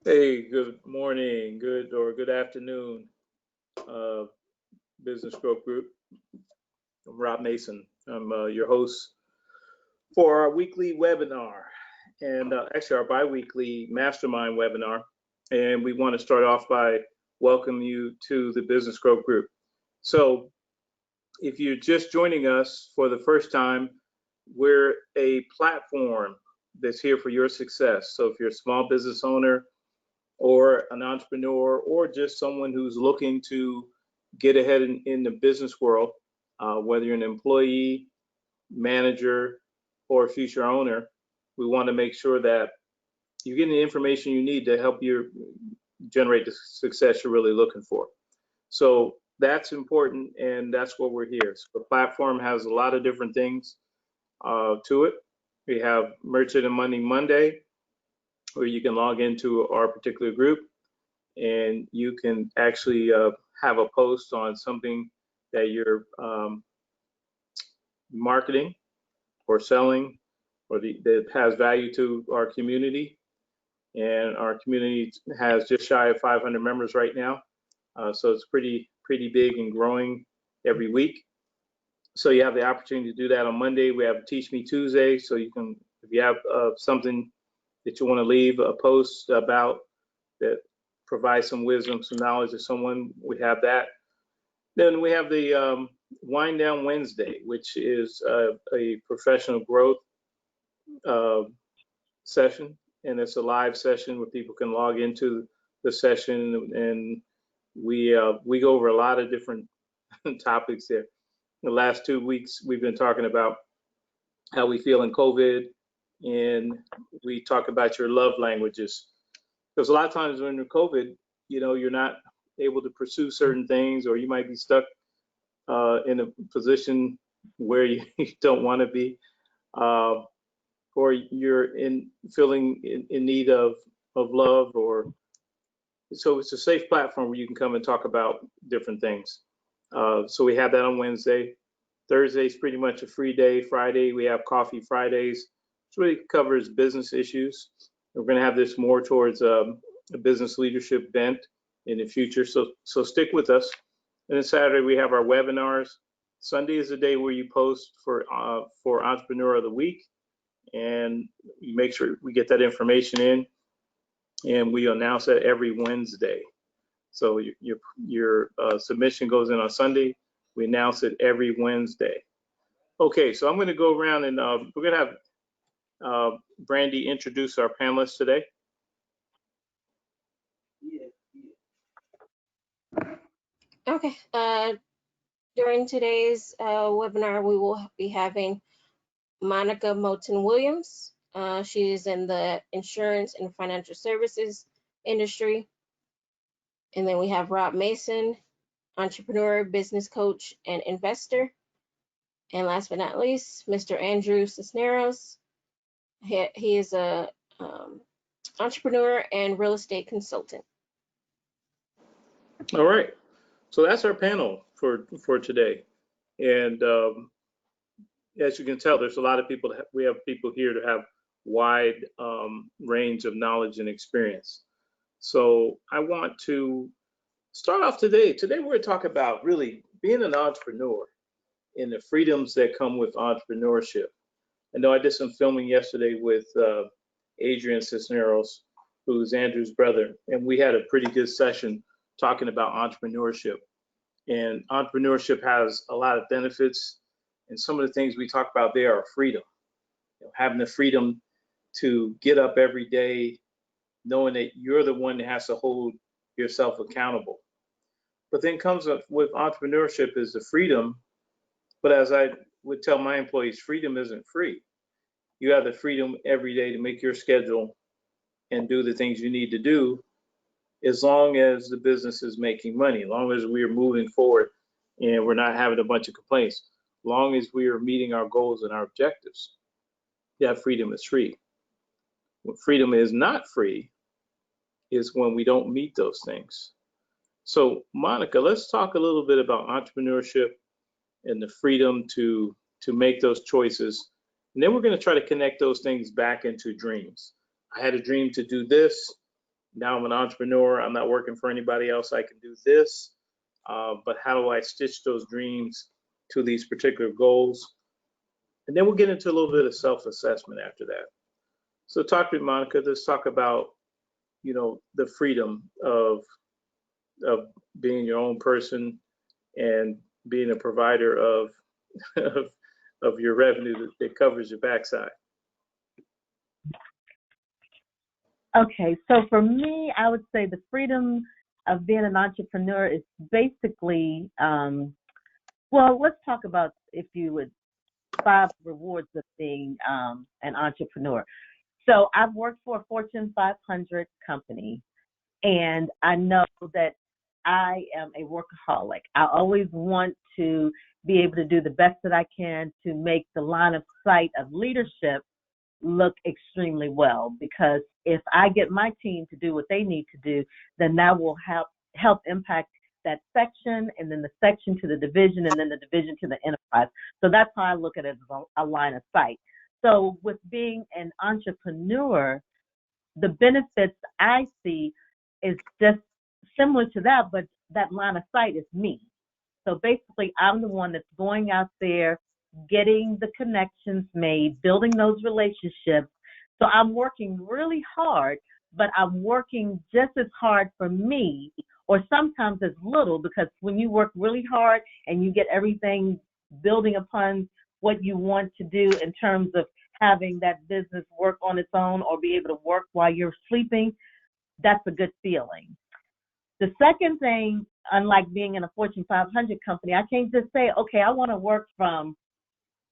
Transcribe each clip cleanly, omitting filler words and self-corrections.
Hey, good morning, good afternoon, uh, Business Growth Group. I'm Rob Mason. I'm your host for our weekly webinar, and actually our biweekly Mastermind webinar. And we want to start off by welcoming you to the Business Growth Group. So, if you're just joining us for the first time, we're a platform that's here for your success. So, if you're a small business owner or an entrepreneur or just someone who's looking to get ahead in the business world, whether you're an employee, manager, or a future owner, we want to make sure that you're getting the information you need to help you generate the success you're really looking for. So that's important, and that's what we're here. So the platform has a lot of different things to it. We have Merchant and Money Monday, where you can log into our particular group and you can actually have a post on something that you're marketing or selling or that has value to our community. And our community has just shy of 500 members right now. So it's pretty big and growing every week. So you have the opportunity to do that on Monday. We have Teach Me Tuesday. So you can, if you have something that you want to leave a post about that provide some wisdom, some knowledge to someone, we have that. Then we have the Wind Down Wednesday, which is a professional growth uh, session, and it's a live session where people can log into the session, and we go over a lot of different topics there. The last 2 weeks, we've been talking about how we feel in COVID, and we talk about your love languages. Because a lot of times when you're COVID, you're not able to pursue certain things, or you might be stuck in a position where you don't want to be, uh, or you're feeling in need of love, or so it's a safe platform where you can come and talk about different things. So we have that on Wednesday. Thursday is pretty much a free day. Friday we have Coffee Fridays, which really covers business issues. We're going to have this more towards a business leadership bent in the future. So stick with us. And then Saturday we have our webinars. Sunday is the day where you post for Entrepreneur of the Week, and you make sure we get that information in, and we announce that every Wednesday. So your submission goes in on Sunday. We announce it every Wednesday. Okay, so I'm going to go around and we're going to have Brandy introduce our panelists today. Okay. During today's webinar, we will be having Monica Moulton Williams. She is in the insurance and financial services industry. And then we have Rob Mason, entrepreneur, business coach, and investor. And last but not least, Mr. Andrew Cisneros. He is a entrepreneur and real estate consultant. All right, so that's our panel for today. And as you can tell, there's a lot of people. We have people here to have wide range of knowledge and experience. So I want to start off today. Today we're going to talk about really being an entrepreneur and the freedoms that come with entrepreneurship. I know I did some filming yesterday with Adrian Cisneros, who's Andrew's brother, and we had a pretty good session talking about entrepreneurship. And entrepreneurship has a lot of benefits, and some of the things we talk about there are freedom. Having the freedom to get up every day knowing that you're the one that has to hold yourself accountable. But then comes up with entrepreneurship is the freedom. But as I would tell my employees, freedom isn't free. You have the freedom every day to make your schedule and do the things you need to do, as long as the business is making money, as long as we are moving forward and we're not having a bunch of complaints, as long as we are meeting our goals and our objectives. That freedom is free. When freedom is not free is when we don't meet those things. So Monica, let's talk a little bit about entrepreneurship and the freedom to make those choices. And then we're going to try to connect those things back into dreams. I had a dream to do this, now I'm an entrepreneur. I'm not working for anybody else. I can do this. But how do I stitch those dreams to these particular goals? And then we'll get into a little bit of self-assessment after that. So talk to me, Monica. Let's talk about, the freedom of being your own person and being a provider of of your revenue that covers your backside. Okay, so for me, I would say the freedom of being an entrepreneur is basically, well, let's talk about, if you would, 5 rewards of being an entrepreneur. So I've worked for a Fortune 500 company, and I know that I am a workaholic. I always want to be able to do the best that I can to make the line of sight of leadership look extremely well, because if I get my team to do what they need to do, then that will help impact that section, and then the section to the division, and then the division to the enterprise. So that's how I look at it, as a line of sight. So with being an entrepreneur, the benefits I see is just similar to that, but that line of sight is me. So basically, I'm the one that's going out there, getting the connections made, building those relationships. So I'm working really hard, but I'm working just as hard for me, or sometimes as little, because when you work really hard and you get everything building upon what you want to do in terms of having that business work on its own or be able to work while you're sleeping, that's a good feeling. The second thing, unlike being in a Fortune 500 company, I can't just say, okay, I want to work from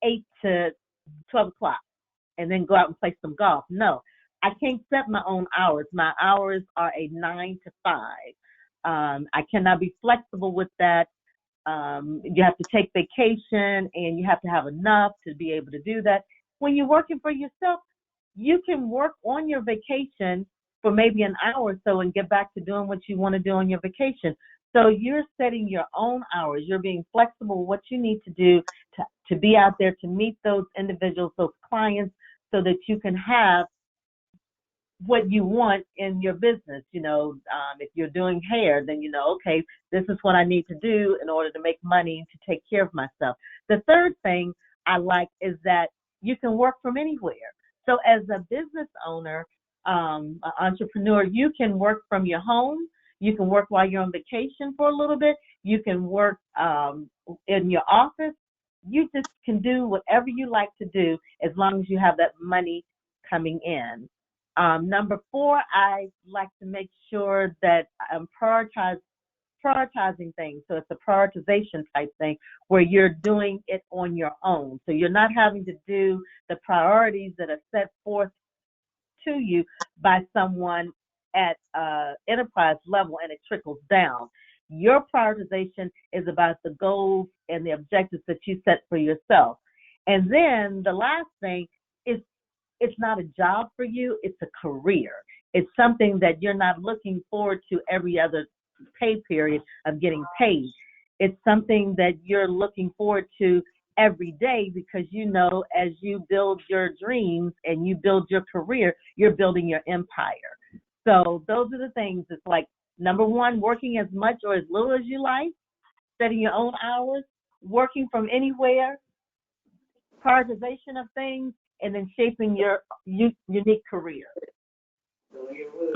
8 to 12 o'clock and then go out and play some golf. No, I can't set my own hours. My hours are a 9 to 5. I cannot be flexible with that. You have to take vacation, and you have to have enough to be able to do that. When you're working for yourself, you can work on your vacation for maybe an hour or so and get back to doing what you want to do on your vacation. So you're setting your own hours. You're being flexible with what you need to do to be out there to meet those individuals, those clients, so that you can have what you want in your business. If you're doing hair, then okay, this is what I need to do in order to make money to take care of myself. The third thing I like is that you can work from anywhere. So as a business owner, an entrepreneur, you can work from your home. You can work while you're on vacation for a little bit. You can work in your office. You just can do whatever you like to do as long as you have that money coming in. Number 4, I like to make sure that I'm prioritizing things. So it's a prioritization type thing where you're doing it on your own. So you're not having to do the priorities that are set forth to you by someone at enterprise level, and it trickles down. Your prioritization is about the goals and the objectives that you set for yourself. And then the last thing is, it's not a job for you, it's a career. It's something that you're not looking forward to every other pay period of getting paid. It's something that you're looking forward to every day, because as you build your dreams and you build your career, you're building your empire. So those are the things. It's like, number 1, working as much or as little as you like, setting your own hours, working from anywhere, prioritization of things, and then shaping your unique career.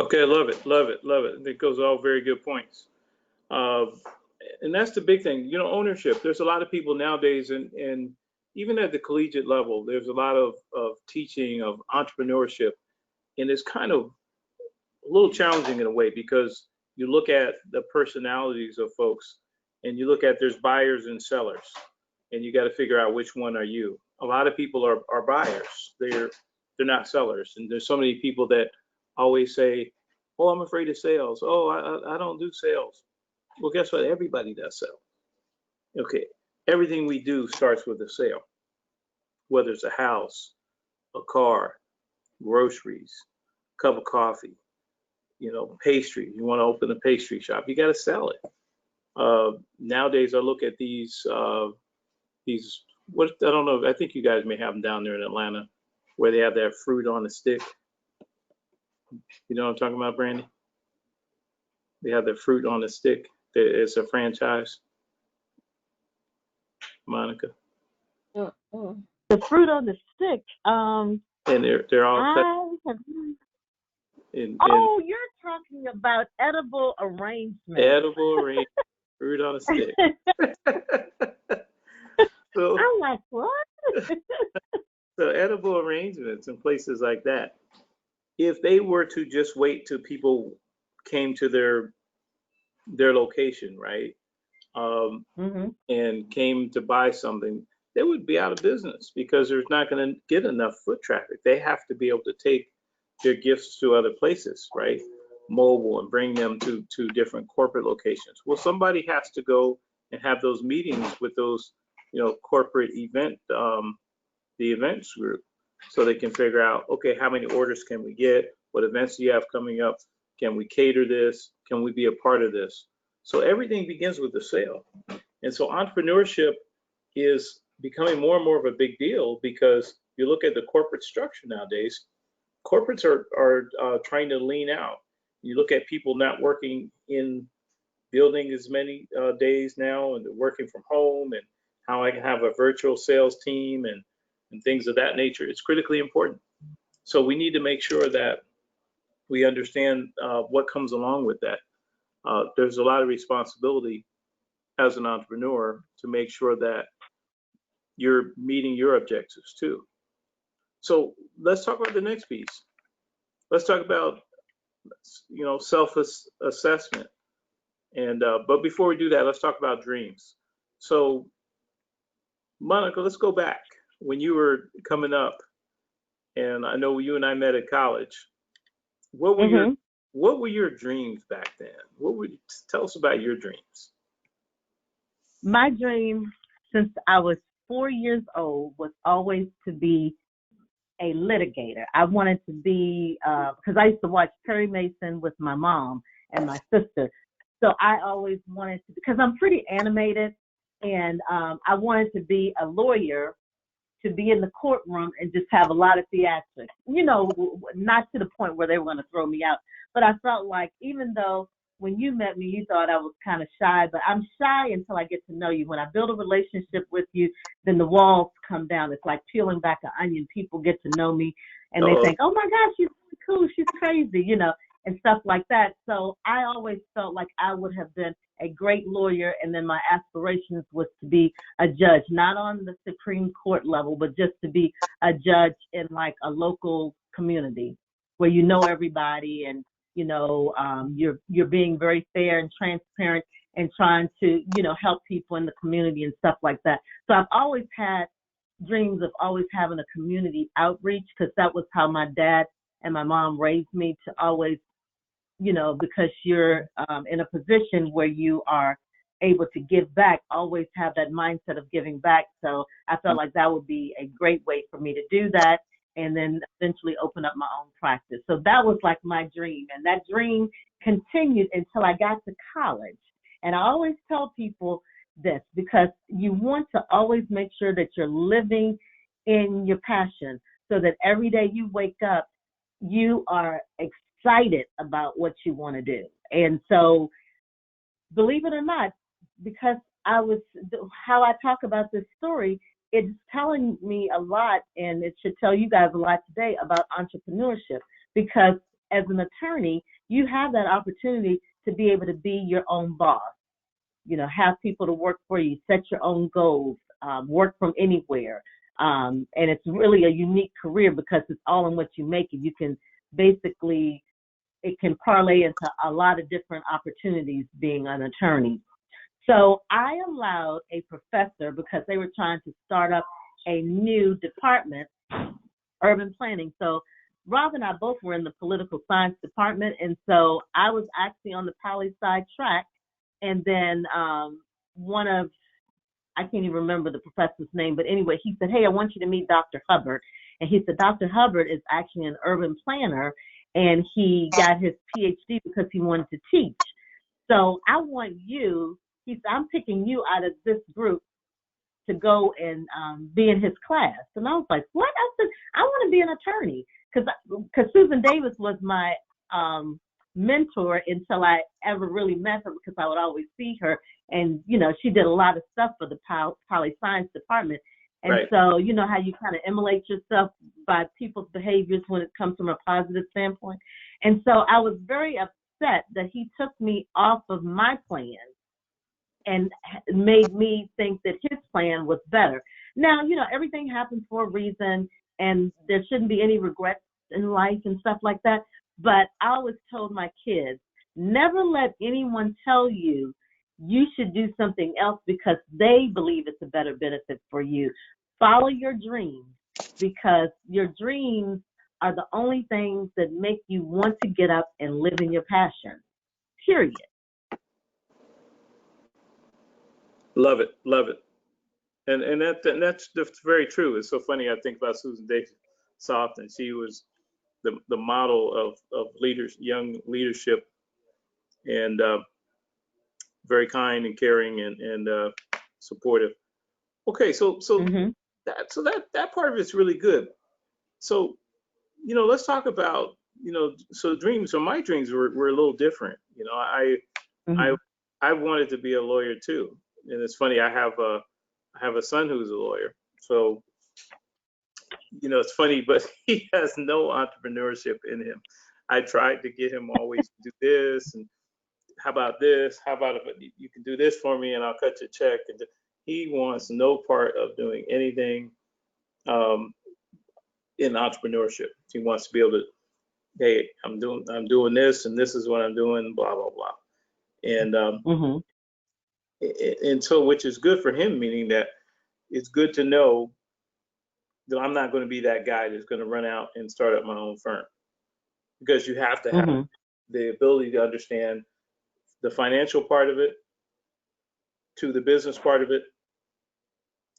Okay, love it, love it, love it. It goes all very good points. And that's the big thing, ownership. There's a lot of people nowadays, and even at the collegiate level, there's a lot of teaching of entrepreneurship, and it's kind of a little challenging in a way, because you look at the personalities of folks, and you look at, there's buyers and sellers, and you got to figure out which one are you. A lot of people are buyers. They're not sellers, and there's so many people that always say, "Oh, I'm afraid of sales. Oh, I don't do sales." Well, guess what? Everybody does sell. Okay, everything we do starts with a sale, whether it's a house, a car, groceries, cup of coffee, pastry. You want to open a pastry shop, you got to sell it. Nowadays, I look at these what, I don't know. I think you guys may have them down there in Atlanta, where they have that fruit on a stick. You know what I'm talking about, Brandy? They have the fruit on a stick. It's a franchise, Monica. Mm-mm. The fruit on the stick. And they're all cut I have, in oh, you're talking about edible arrangements. edible arrangement, fruit on a stick. So, I'm like, what? so edible arrangements in places like that, if they were to just wait till people came to their location, right, Mm-hmm. and came to buy something, they would be out of business because there's not going to get enough foot traffic. They have to be able to take their gifts to other places, right? Mobile, and bring them to different corporate locations. Well, somebody has to go and have those meetings with those, corporate the events group, so they can figure out, okay, how many orders can we get? What events do you have coming up? Can we cater this? Can we be a part of this? So everything begins with the sale. And so entrepreneurship is becoming more and more of a big deal because you look at the corporate structure nowadays, corporates are trying to lean out. You look at people not working in building as many days now, and working from home, and how I can have a virtual sales team and things of that nature. It's critically important. So we need to make sure that we understand what comes along with that. There's a lot of responsibility as an entrepreneur to make sure that you're meeting your objectives too. So let's talk about the next piece. Let's talk about self-assessment. And but before we do that, let's talk about dreams. So Monica, let's go back when you were coming up, and I know you and I met at college. What were your Mm-hmm. what were your dreams back then? Tell us about your dreams? My dream since I was 4 years old was always to be a litigator. I wanted to be, because I used to watch Perry Mason with my mom and my sister. So I always wanted to, because I'm pretty animated, and I wanted to be a lawyer, to be in the courtroom and just have a lot of theatrics. Not to the point where they were going to throw me out, but I felt like, even though when you met me, you thought I was kind of shy, but I'm shy until I get to know you. When I build a relationship with you, then the walls come down. It's like peeling back an onion. People get to know me, and they think, oh my gosh, she's really cool, she's crazy, and stuff like that. So I always felt like I would have been a great lawyer, and then my aspirations was to be a judge, not on the Supreme Court level, but just to be a judge in like a local community where you know everybody, and you're being very fair and transparent, and trying to help people in the community and stuff like that. So I've always had dreams of always having a community outreach, because that was how my dad and my mom raised me, to always, because you're in a position where you are able to give back, always have that mindset of giving back. So I felt like that would be a great way for me to do that, and then eventually open up my own practice. So that was like my dream, and that dream continued until I got to college. And I always tell people this, because you want to always make sure that you're living in your passion, so that every day you wake up, you are excited about what you want to do. And so, believe it or not, because how I talk about this story, it's telling me a lot, and it should tell you guys a lot today about entrepreneurship, because as an attorney, you have that opportunity to be able to be your own boss, have people to work for you, set your own goals, work from anywhere. And it's really a unique career, because it's all in what you make, and you can basically, it can parlay into a lot of different opportunities being an attorney. So I allowed a professor, because they were trying to start up a new department, urban planning. So Rob and I both were in the political science department, and so I was actually on the poli-sci track. And then I can't even remember the professor's name, but anyway, he said, hey, I want you to meet Dr. Hubbard. And he said, Dr. Hubbard is actually an urban planner, and he got his PhD because he wanted to teach. So I want you, he said, I'm picking you out of this group to go and be in his class. And I was like, what? I said, I want to be an attorney, because Susan Davis was my mentor until I ever really met her, because I would always see her. And, you know, she did a lot of stuff for the poli science department. And Right. so, you know how you kind of emulate yourself by people's behaviors when it comes from a positive standpoint. And so I was very upset that he took me off of my plan and made me think that his plan was better. Now, you know, everything happens for a reason, and there shouldn't be any regrets in life and stuff like that. But I always told my kids, never let anyone tell you you should do something else because they believe it's a better benefit for you. Follow your dreams, because your dreams are the only things that make you want to get up and live in your passion, period. Love it, love it. And that's very true. It's so funny. I think about Susan Day Soft, and she was the model of leaders, young leadership, and very kind and caring and supportive. Okay, so Mm-hmm. that part of it's really good. So, you know, let's talk about, you know, so dreams. So my dreams were a little different. You know, Mm-hmm. I wanted to be a lawyer too, and it's funny. I have a son who's a lawyer. So, you know, it's funny, but he has no entrepreneurship in him. I tried to get him always to do this, and how about this? How about if you can do this for me and I'll cut your check? And he wants no part of doing anything um, in entrepreneurship. He wants to be able to, hey, I'm doing this, and this is what I'm doing, blah blah blah. And Mm-hmm. and so, which is good for him, meaning that it's good to know that I'm not going to be that guy that's going to run out and start up my own firm, because you have to have Mm-hmm. the ability to understand the financial part of it to the business part of it,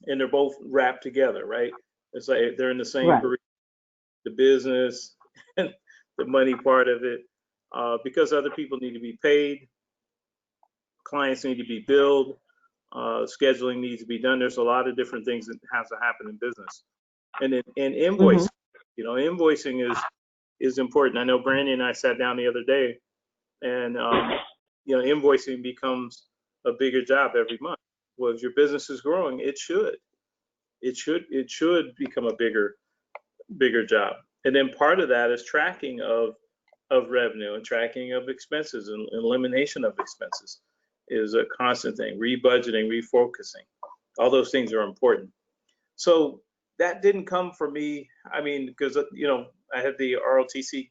and they're both wrapped together, right? It's like they're in the same Right. career, the business and the money part of it, because other people need to be paid, clients need to be billed, scheduling needs to be done. There's a lot of different things that has to happen in business, and Mm-hmm. invoicing. You know, invoicing is important. I know Brandy and I sat down the other day, and you know, invoicing becomes a bigger job every month. Well, if your business is growing, it should. It should become a bigger job. And then part of that is tracking of revenue and tracking of expenses and elimination of expenses is a constant thing. Rebudgeting, refocusing, all those things are important. So that didn't come for me. I mean, because you know, I had the ROTC,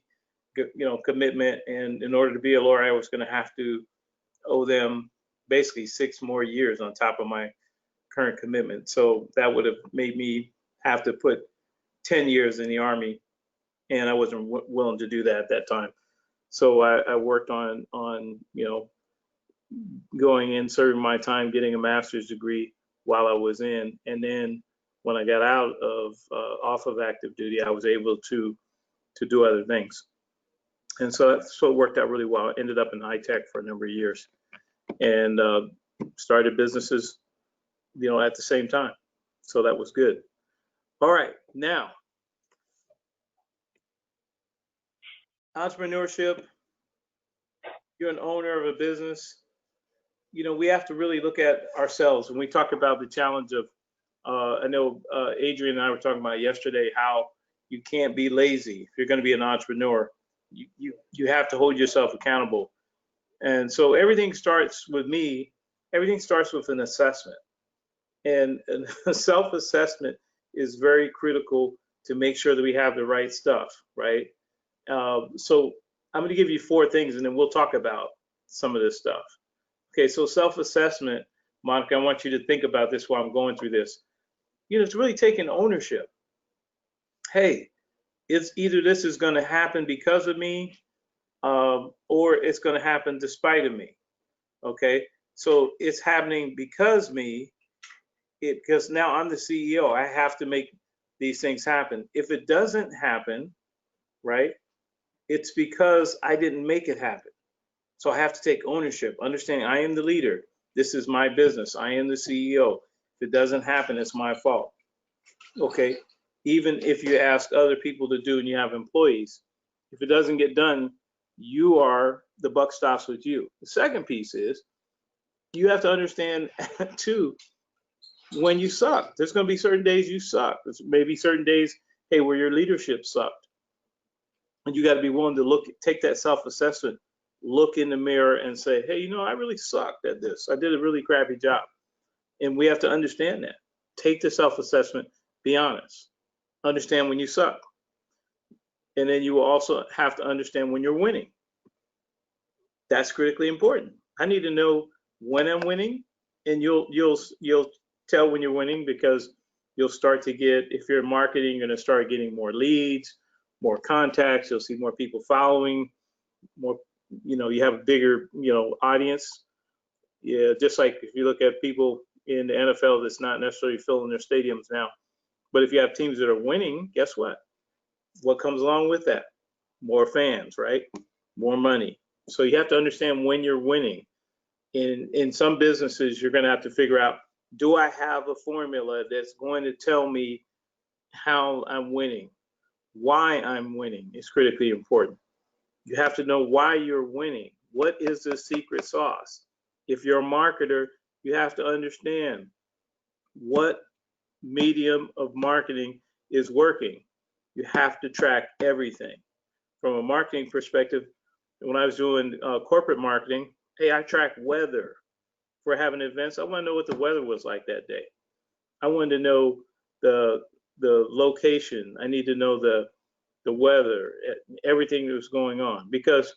you know, commitment, and in order to be a lawyer, I was going to have to owe them basically 6 more years on top of my current commitment. So that would have made me have to put 10 years in the Army, and I wasn't willing to do that at that time. So I worked on you know, going in, serving my time, getting a master's degree while I was in, and then when I got out of off of active duty, I was able to do other things, and so it worked out really well. I ended up in high tech for a number of years, and started businesses, you know, at the same time. So that was good. All right, now entrepreneurship. You're an owner of a business. You know, we have to really look at ourselves when we talk about the challenge of. I know Adrian and I were talking about yesterday how you can't be lazy if you're going to be an entrepreneur. You have to hold yourself accountable, and so everything starts with me. Everything starts with an assessment, and self-assessment is very critical to make sure that we have the right stuff, right? So I'm going to give you 4 things, and then we'll talk about some of this stuff. Okay, so self-assessment, Monica, I want you to think about this while I'm going through this. You know, it's really taking ownership. Hey, it's either this is going to happen because of me, or it's going to happen despite of me. Okay, so it's happening because me, because now I'm the CEO. I have to make these things happen. If it doesn't happen, right, it's because I didn't make it happen. So I have to take ownership, understanding I am the leader. This is my business. I am the CEO. If it doesn't happen, it's my fault. Okay. Even if you ask other people to do and you have employees, if it doesn't get done, the buck stops with you. The second piece is you have to understand too, when you suck. There's going to be certain days you suck. There's maybe certain days, hey, where your leadership sucked. And you got to be willing to take that self-assessment, look in the mirror and say, hey, you know, I really sucked at this. I did a really crappy job. And we have to understand that. Take the self-assessment, be honest. Understand when you suck. And then you will also have to understand when you're winning. That's critically important. I need to know when I'm winning, and you'll tell when you're winning, because you'll start to get, if you're in marketing, you're going to start getting more leads, more contacts. You'll see more people following, more, you know, you have a bigger, you know, audience. Yeah, just like if you look at people in the NFL that's not necessarily filling their stadiums now, but if you have teams that are winning, guess what? What comes along with that? More fans, right? More money. So you have to understand when you're winning. In some businesses, you're going to have to figure out, do I have a formula that's going to tell me how I'm winning? Why I'm winning is critically important. You have to know why you're winning. What is the secret sauce? If you're a marketer, you have to understand what medium of marketing is working. You have to track everything. From a marketing perspective, when I was doing corporate marketing, hey, I track weather. If we're having events, I want to know what the weather was like that day. I wanted to know the location. I need to know the weather, everything that was going on. Because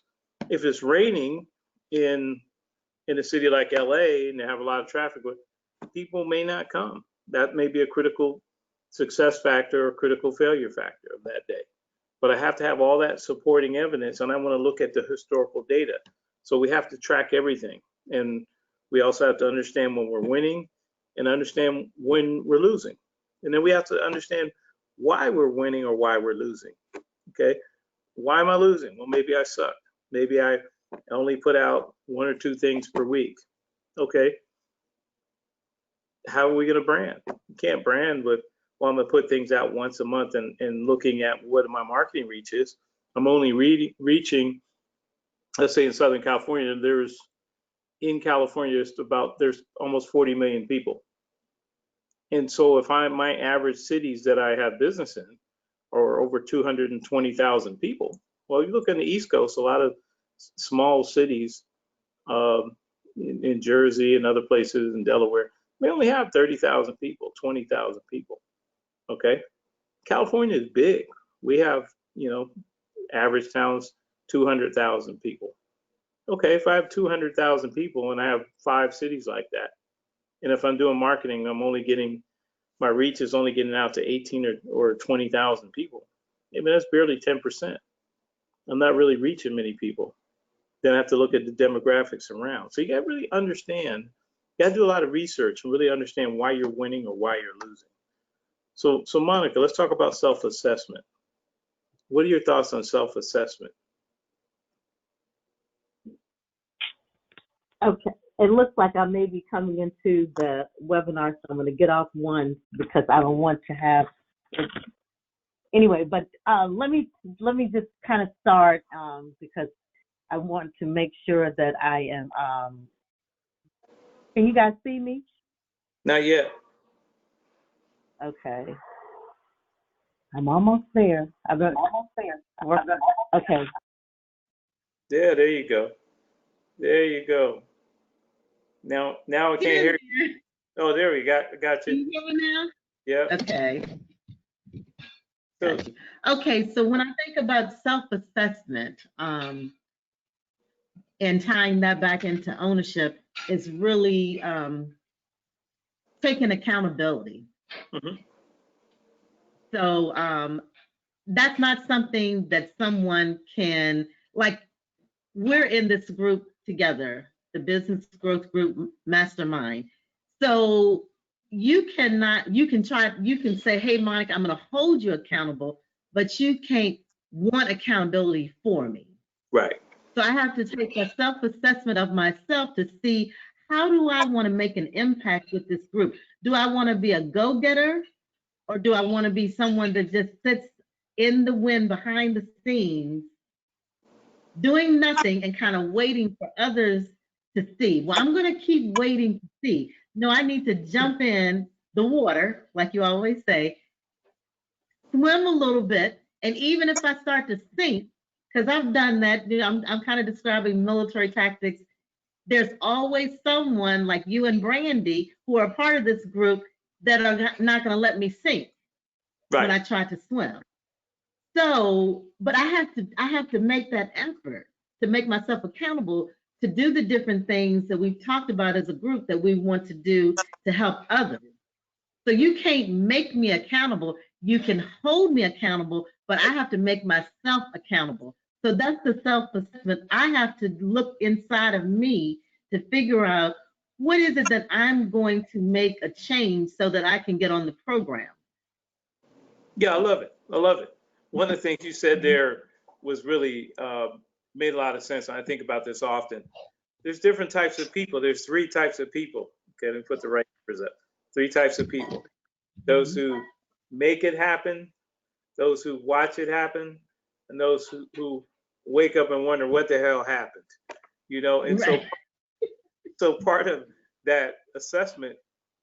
if it's raining in a city like LA and they have a lot of traffic, people may not come. That may be a critical success factor or critical failure factor of that day. But I have to have all that supporting evidence, and I want to look at the historical data. So we have to track everything. And we also have to understand when we're winning and understand when we're losing. And then we have to understand why we're winning or why we're losing. Okay, why am I losing? Well, maybe I suck. Maybe I only put out 1 or 2 things per week. Okay, how are we going to brand? You can't brand with, well, I'm going to put things out once a month and looking at what my marketing reach is. I'm only reaching, let's say in Southern California, there's almost 40 million people. And so if my average cities that I have business in are over 220,000 people. Well, you look on the East Coast, a lot of small cities in Jersey and other places in Delaware, we only have 30,000 people, 20,000 people. Okay, California is big. We have, you know, average towns, 200,000 people. Okay, if I have 200,000 people and I have 5 cities like that, and if I'm doing marketing, my reach is only getting out to 18 or 20,000 people. I mean, that's barely 10%. I'm not really reaching many people. Then I have to look at the demographics around. So you got to really understand, you got to do a lot of research and really understand why you're winning or why you're losing. So Monica, let's talk about self-assessment. What are your thoughts on self-assessment? Okay, it looks like I may be coming into the webinar, so I'm going to get off one because I don't want to have. Anyway, but let me just kind of start because I want to make sure that I am. Can you guys see me? Not yet. Okay. I'm almost there. Almost there. Okay. Yeah, there you go. There you go. Now I can't hear you. Oh, there we got you. Can you hear me now? Yeah. Okay. So, Okay, so when I think about self-assessment, and tying that back into ownership, is really taking accountability. mhm. So that's not something that someone can, like, we're in this group together, the Business Growth Group Mastermind. So you can say, hey, Monica, I'm going to hold you accountable, but you can't want accountability for me. Right. So I have to take a self-assessment of myself to see, how do I want to make an impact with this group? Do I want to be a go-getter, or do I want to be someone that just sits in the wind behind the scenes, doing nothing and kind of waiting for others to see. Well, I'm going to keep waiting to see. No, I need to jump in the water, like you always say, swim a little bit, and even if I start to sink, because I've done that, I'm kind of describing military tactics. There's always someone like you and Brandy who are part of this group that are not going to let me sink when I try to swim. So, but I have to make that effort to make myself accountable to do the different things that we've talked about as a group that we want to do to help others. So you can't make me accountable. You can hold me accountable, but I have to make myself accountable. So that's the self-assessment. I have to look inside of me to figure out what is it that I'm going to make a change so that I can get on the program. Yeah, I love it. I love it. One of the things you said there was really made a lot of sense. And I think about this often. There's different types of people. There's 3 types of people. Okay, let me put the right numbers up. 3 types of people. Those who make it happen, those who watch it happen, and those who wake up and wonder what the hell happened. You know, and so part of that assessment,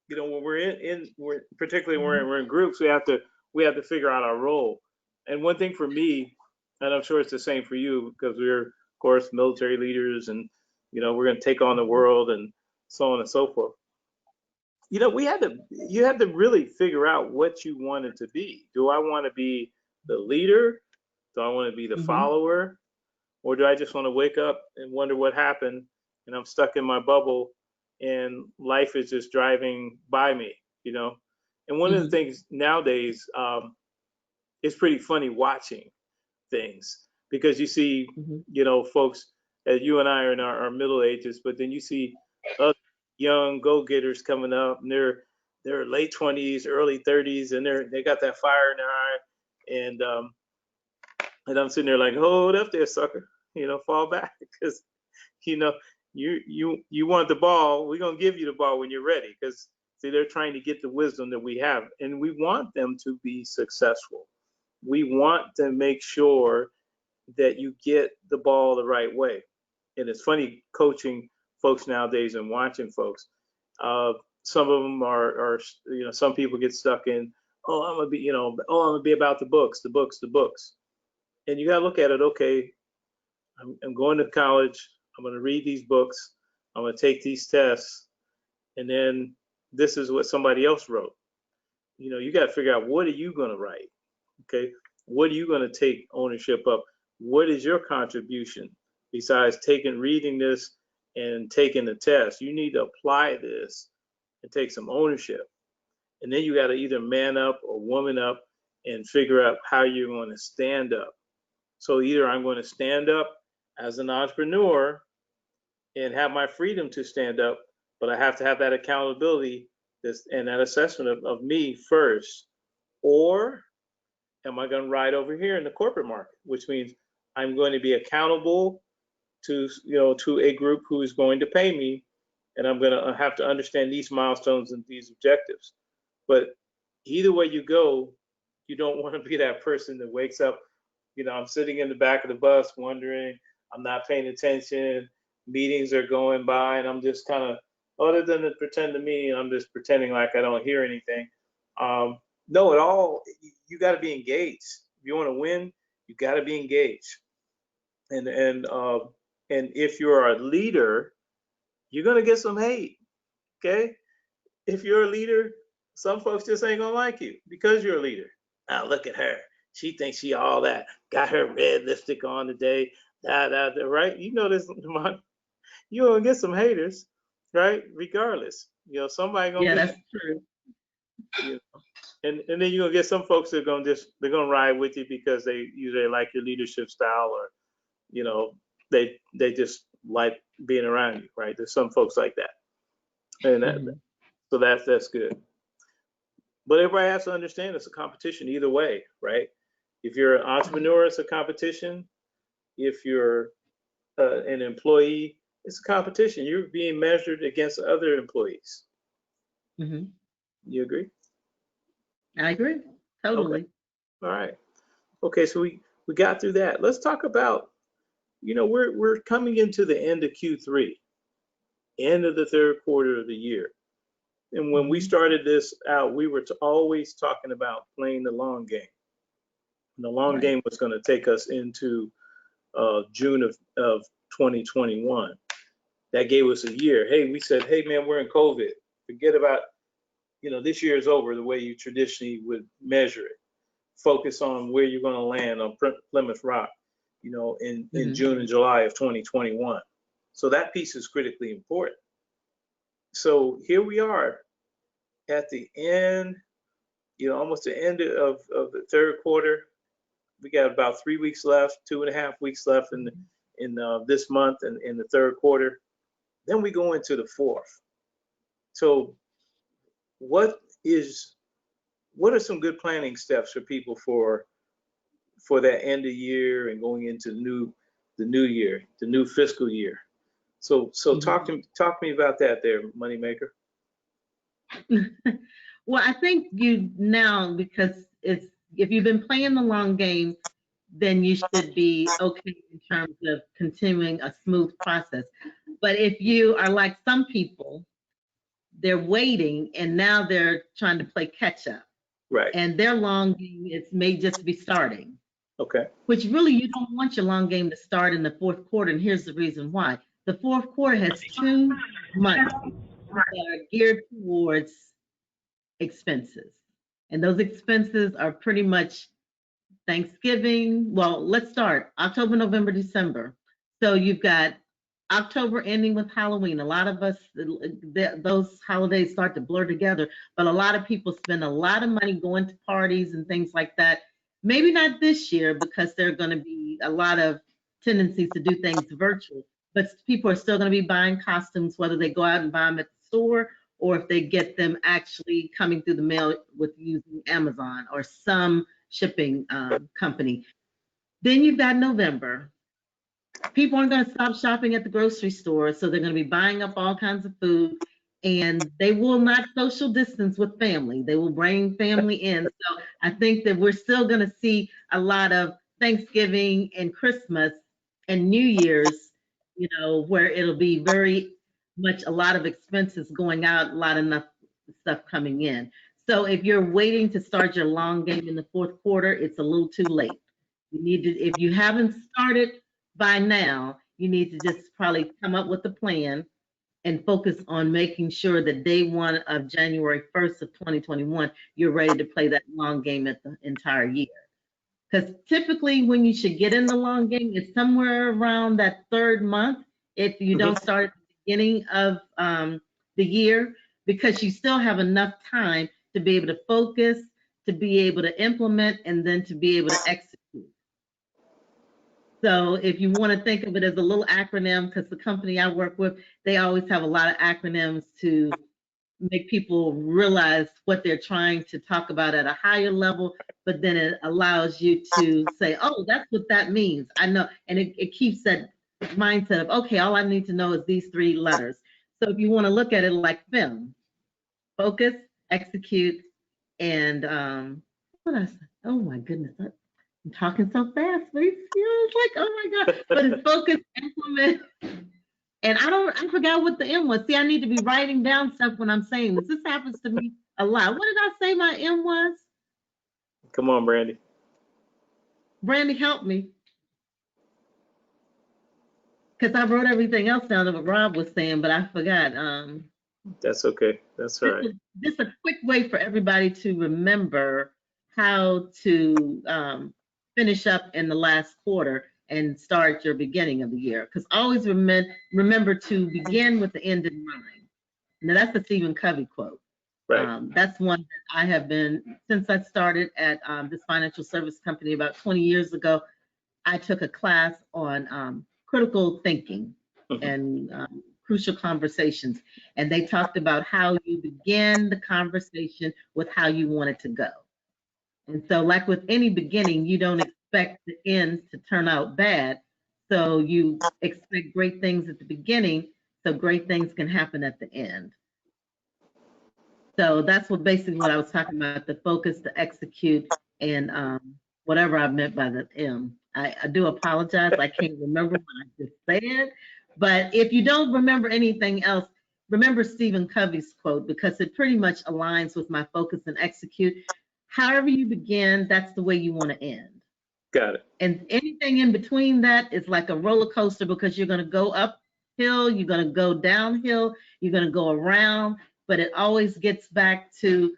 you know, when we're particularly when we're in groups, we have to figure out our role. And one thing for me, and I'm sure it's the same for you, because we're of course military leaders, and you know we're going to take on the world and so on and so forth. You know, you had to really figure out what you wanted to be. Do I want to be the leader? Do I want to be the follower? Or do I just want to wake up and wonder what happened and I'm stuck in my bubble and life is just driving by me, you know? And one of the things nowadays, it's pretty funny watching things because you see, you know, folks, as you and I are in our middle ages, but then you see other young go-getters coming up, and they're late 20s, early 30s, and they got that fire in their eye, and I'm sitting there like, hold up there, sucker, you know, fall back, because you know you want the ball, we're gonna give you the ball when you're ready, because see they're trying to get the wisdom that we have, and we want them to be successful. We want to make sure that you get the ball the right way. And it's funny coaching folks nowadays and watching folks. Some of them are, you know, some people get stuck in, oh, I'm gonna be, you know, oh, I'm gonna be about the books, the books, the books. And you gotta look at it, okay, I'm going to college, I'm gonna read these books, I'm gonna take these tests, and then this is what somebody else wrote. You know, you gotta figure out what are you gonna write, okay? What are you gonna take ownership of? What is your contribution besides reading this and taking the test? You need to apply this and take some ownership. And then you got to either man up or woman up and figure out how you're going to stand up. So either I'm going to stand up as an entrepreneur and have my freedom to stand up, but I have to have that accountability and that assessment of me first. Or am I going to ride over here in the corporate market, which means I'm going to be accountable to, you know, to a group who is going to pay me, and I'm going to have to understand these milestones and these objectives. But either way you go, you don't want to be that person that wakes up, you know, I'm sitting in the back of the bus wondering, I'm not paying attention, meetings are going by, and I'm just kind of, other than to pretend to me, I'm just pretending like I don't hear anything. No, at all, you got to be engaged. If you want to win, you got to be engaged. And if you're a leader, you're gonna get some hate. Okay, if you're a leader, some folks just ain't gonna like you because you're a leader. Now look at her. She thinks she all that. Got her red lipstick on today. Right? You know this, you're gonna get some haters, right? Regardless, you know somebody gonna. Yeah, that's true. You know, and then you're gonna get some folks that are they're gonna ride with you because they usually like your leadership style, or you know they just like being around you, right? There's some folks like that, and so that's good. But everybody has to understand it's a competition either way, right? If you're an entrepreneur, it's a competition. If you're an employee, it's a competition. You're being measured against other employees. You agree? I agree. Totally. Okay. All right. Okay, so we got through that. Let's talk about, we're coming into the end of Q3, end of the third quarter of the year. And when we started this out, we were always talking about playing the long game. And the long game was going to take us into June of 2021. That gave us a year. Hey, we said, hey, man, we're in COVID. Forget about, this year is over the way you traditionally would measure it. Focus on where you're going to land on Plymouth Rock, in June and July of 2021. So that piece is critically important. So here we are at the end, almost the end of the third quarter. We got about 3 weeks left, 2.5 weeks left in this month and in the third quarter. Then we go into the fourth. So what are some good planning steps for people for that end of year and going into the new year, the new fiscal year? So talk to me about that there, Moneymaker. Well, I think because if you've been playing the long game, then you should be okay in terms of continuing a smooth process. But if you are like some people, they're waiting and now they're trying to play catch up. Right. And their long game may just be starting. Okay. Which really you don't want your long game to start in the fourth quarter. And here's the reason why. The fourth quarter has 2 months that are geared towards expenses. And those expenses are pretty much Thanksgiving. Well, let's start October, November, December. So you've got October ending with Halloween. A lot of us, those holidays start to blur together, but a lot of people spend a lot of money going to parties and things like that. Maybe not this year because there are going to be a lot of tendencies to do things virtual, but people are still going to be buying costumes, whether they go out and buy them at the store or if they get them actually coming through the mail with using Amazon or some shipping company. Then you've got November. People aren't going to stop shopping at the grocery store, so they're going to be buying up all kinds of food, and they will not social distance with family. They will bring family in. So I think that we're still going to see a lot of Thanksgiving and Christmas and New Year's, where it'll be very much a lot of expenses going out, a lot of enough stuff coming in. So if you're waiting to start your long game in the fourth quarter, it's a little too late. You need to, if you haven't started by now, you need to just probably come up with a plan and focus on making sure that day 1 of January 1st of 2021, you're ready to play that long game at the entire year. Because typically when you should get in the long game is somewhere around that 3rd month if you don't start at the beginning of the year, because you still have enough time to be able to focus, to be able to implement, and then to be able to execute. So if you want to think of it as a little acronym, because the company I work with, they always have a lot of acronyms to make people realize what they're trying to talk about at a higher level, but then it allows you to say, oh, that's what that means. I know. And it keeps that mindset of, okay, all I need to know is these 3 letters. So if you want to look at it like film, focus, execute, and what else? Oh my goodness. I'm talking so fast, but it feels like, oh my God, but it's focus, implement, and I forgot what the M was. See, I need to be writing down stuff when I'm saying this. This happens to me a lot. What did I say my M was? Come on, Brandy. Brandy, help me. Because I wrote everything else down of what Rob was saying, but I forgot. That's okay. That's all right. Just a quick way for everybody to remember how to finish up in the last quarter and start your beginning of the year. Because always remember to begin with the end in mind. Now that's the Stephen Covey quote. Right. That's one that I have been, since I started at this financial service company about 20 years ago, I took a class on critical thinking and crucial conversations. And they talked about how you begin the conversation with how you want it to go. And so like with any beginning, you don't expect the end to turn out bad. So you expect great things at the beginning, so great things can happen at the end. So that's basically what I was talking about, the focus, the execute, and whatever I meant by the M. I do apologize. I can't remember what I just said. But if you don't remember anything else, remember Stephen Covey's quote, because it pretty much aligns with my focus and execute. However you begin, that's the way you want to end. Got it. And anything in between that is like a roller coaster, because you're going to go uphill, you're going to go downhill, you're going to go around, but it always gets back to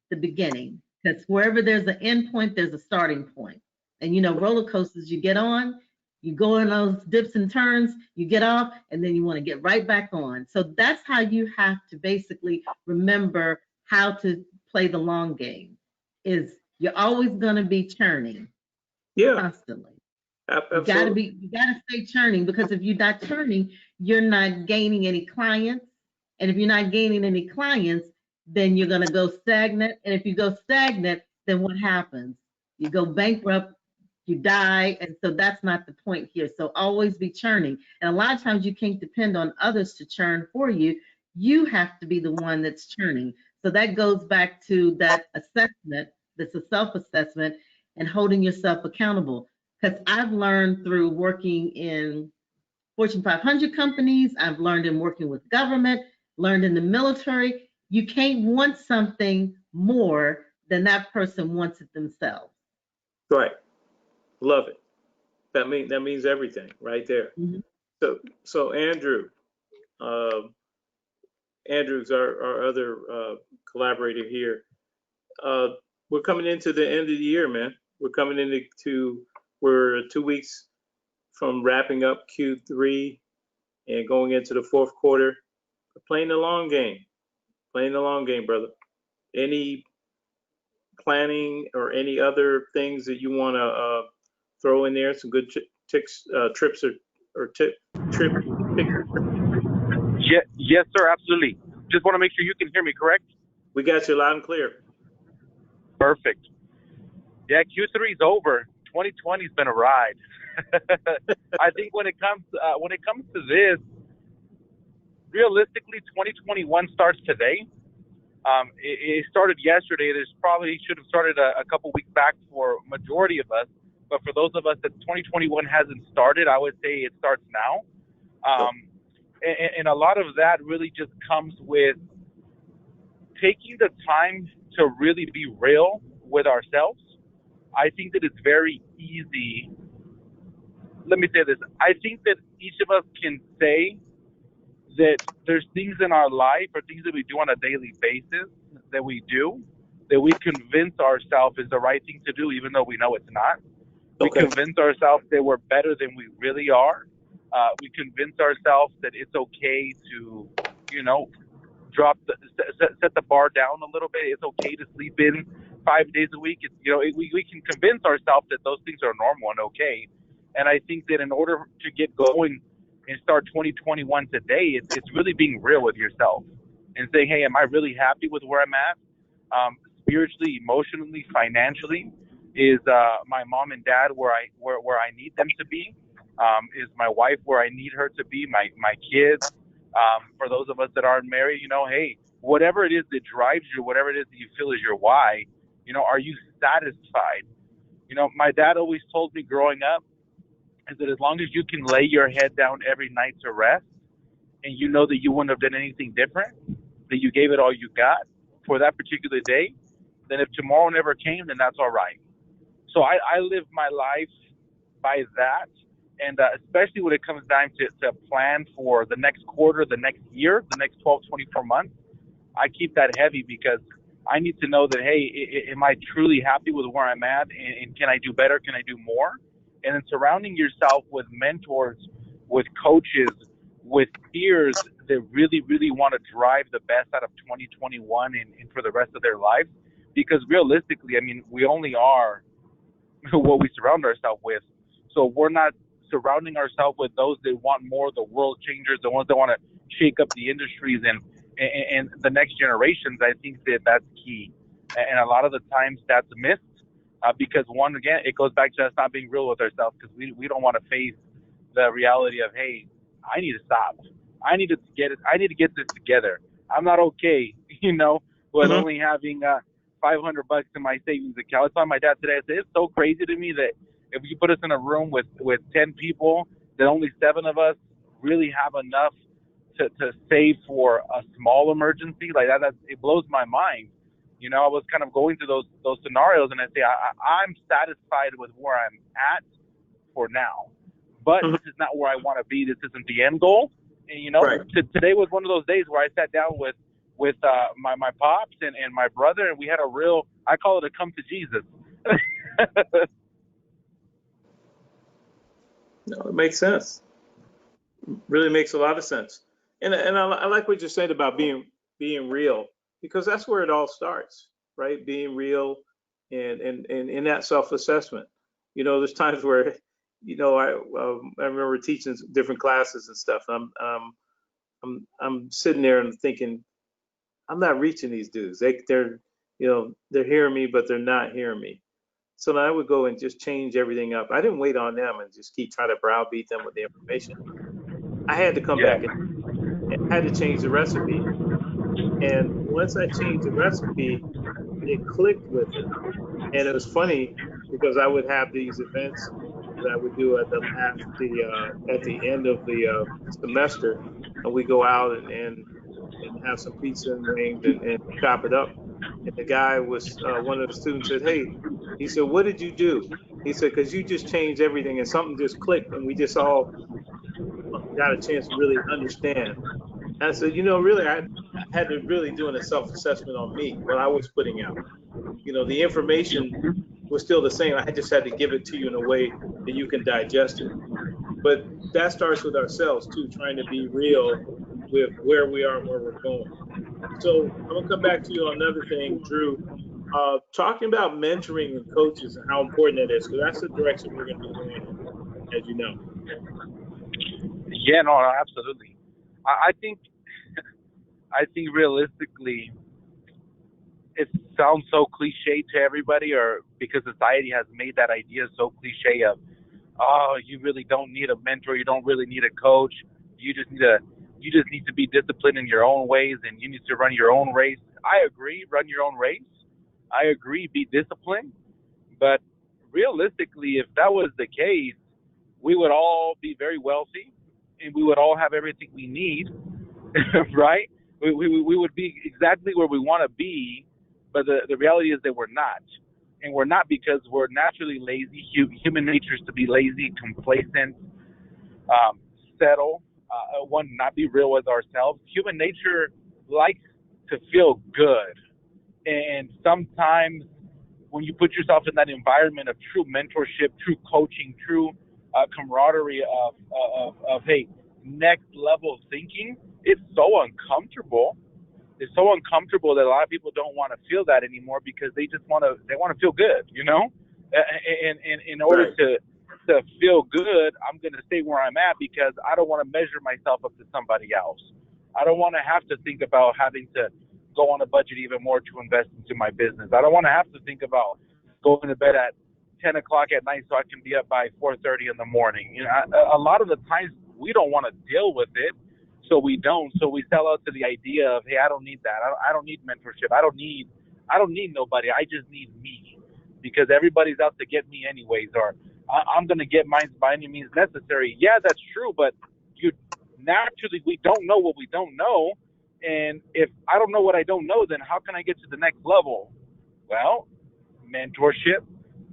the beginning, because wherever there's an end point, there's a starting point. And you know, roller coasters, you get on, you go in those dips and turns, you get off, and then you want to get right back on. So that's how you have to basically remember how to play the long game. Is you're always going to be churning. Yeah. Constantly. Absolutely. You gotta stay churning, because if you're not churning, you're not gaining any clients. And if you're not gaining any clients, then you're gonna go stagnant. And if you go stagnant, then what happens? You go bankrupt, you die. And so that's not the point here. So always be churning. And a lot of times you can't depend on others to churn for you. You have to be the one that's churning. So that goes back to that assessment. That's a self-assessment and holding yourself accountable. Because I've learned through working in Fortune 500 companies, I've learned in working with government, learned in the military, you can't want something more than that person wants it themselves. Right. Love it. That means everything right there. Mm-hmm. So Andrew, Andrew's our other collaborator here. We're coming into the end of the year, man. We're 2 weeks from wrapping up Q3 and going into the fourth quarter. We're playing the long game. Playing the long game, brother. Any planning or any other things that you want to throw in there? Some good trips or trip. Yes, sir, absolutely. Just want to make sure you can hear me, correct? We got you loud and clear. Perfect. Yeah, Q3 is over. 2020's been a ride. I think when it comes to this, realistically, 2021 starts today. It started yesterday. This probably should have started a couple weeks back for majority of us, but for those of us that 2021 hasn't started, I would say it starts now. And a lot of that really just comes with taking the time to really be real with ourselves. I think that it's very easy. Let me say this. I think that each of us can say that there's things in our life or things that we do on a daily basis that we do that we convince ourselves is the right thing to do, even though we know it's not. Okay. We convince ourselves that we're better than we really are. We convince ourselves that it's okay to, set the bar down a little bit. It's okay to sleep in 5 days a week. We can convince ourselves that those things are normal and okay. And I think that in order to get going and start 2021 today, it's really being real with yourself and saying, hey, am I really happy with where I'm at? Spiritually, emotionally, financially, is my mom and dad where I need them to be? Is my wife where I need her to be? My kids. For those of us that aren't married, hey, whatever it is that drives you, whatever it is that you feel is your why, are you satisfied? My dad always told me growing up is that as long as you can lay your head down every night to rest and you know that you wouldn't have done anything different, that you gave it all you got for that particular day, then if tomorrow never came, then that's all right. So I live my life by that. And especially when it comes down to plan for the next quarter, the next year, the next 12, 24 months, I keep that heavy because I need to know that, hey, am I truly happy with where I'm at? And can I do better? Can I do more? And then surrounding yourself with mentors, with coaches, with peers that really, really want to drive the best out of 2021 and for the rest of their lives. Because realistically, I mean, we only are what we surround ourselves with. So we're not surrounding ourselves with those that want more, the world changers, the ones that want to shake up the industries and the next generations. I think that's key. And a lot of the times that's missed because, one, again, it goes back to us not being real with ourselves because we don't want to face the reality of, hey, I need to stop. I need to get this together. I'm not okay, with only having $500 in my savings account. I was telling my dad today, I said, it's so crazy to me that if you put us in a room with 10 people, then only 7 of us really have enough to save for a small emergency. Like that it blows my mind. You know, I was kind of going through those scenarios, and I say I'm satisfied with where I'm at for now, but Mhm. this is not where I want to be. This isn't the end goal. And you know, Right. today was one of those days where I sat down with my pops and my brother, and we had a real, I call it a come to Jesus. No, it makes sense. Really makes a lot of sense. And I like what you said about being real, because that's where it all starts, right? Being real and in that self-assessment. You know, there's times where, you know, I remember teaching different classes and stuff. I'm sitting there and thinking, I'm not reaching these dudes. They're you know, they're hearing me, but they're not hearing me. So then I would go and just change everything up. I didn't wait on them and just keep trying to browbeat them with the information. I had to come Yeah. back and had to change the recipe. And once I changed the recipe, it clicked with them. And it was funny because I would have these events that I would do at the end of the semester, and we go out and have some pizza and wings and chop it up. And the guy was one of the students said, "Hey," he said, "what did you do?" He said, "Because you just changed everything and something just clicked, and we just all got a chance to really understand." And I said, "You know, really, I had to really doing a self-assessment on me, what I was putting out. You know, the information was still the same. I just had to give it to you in a way that you can digest it. But that starts with ourselves too, trying to be real with where we are and where we're going. So I'm gonna come back to you on another thing, Drew. Talking about mentoring and coaches and how important that is, because that's the direction we're going to be going in, as you know. Yeah, no, absolutely. I think I think realistically, it sounds so cliche to everybody, or because society has made that idea so cliche of, oh, you really don't need a mentor, you don't really need a coach, you just need to be disciplined in your own ways, and you need to run your own race. I agree, run your own race. I agree, be disciplined. But realistically, if that was the case, we would all be very wealthy, and we would all have everything we need, right? We would be exactly where we want to be, but the reality is that we're not. And we're not because we're naturally lazy. Human nature is to be lazy, complacent, settle, one, not be real with ourselves. Human nature likes to feel good. And sometimes when you put yourself in that environment of true mentorship, true coaching, true camaraderie of hey, next level thinking, it's so uncomfortable. It's so uncomfortable that a lot of people don't want to feel that anymore because they want to feel good, you know. And in order Right. to feel good, I'm going to stay where I'm at because I don't want to measure myself up to somebody else. I don't want to have to think about having to go on a budget even more to invest into my business. I don't want to have to think about going to bed at 10 o'clock at night so I can be up by 4:30 in the morning. You know, a lot of the times we don't want to deal with it, so we don't. So we sell out to the idea of, hey, I don't need that. I don't need mentorship. I don't need nobody. I just need me, because everybody's out to get me anyways, or I'm going to get mine by any means necessary. Yeah, that's true, but you naturally, we don't know what we don't know. And if I don't know what I don't know, then how can I get to the next level? Well, mentorship,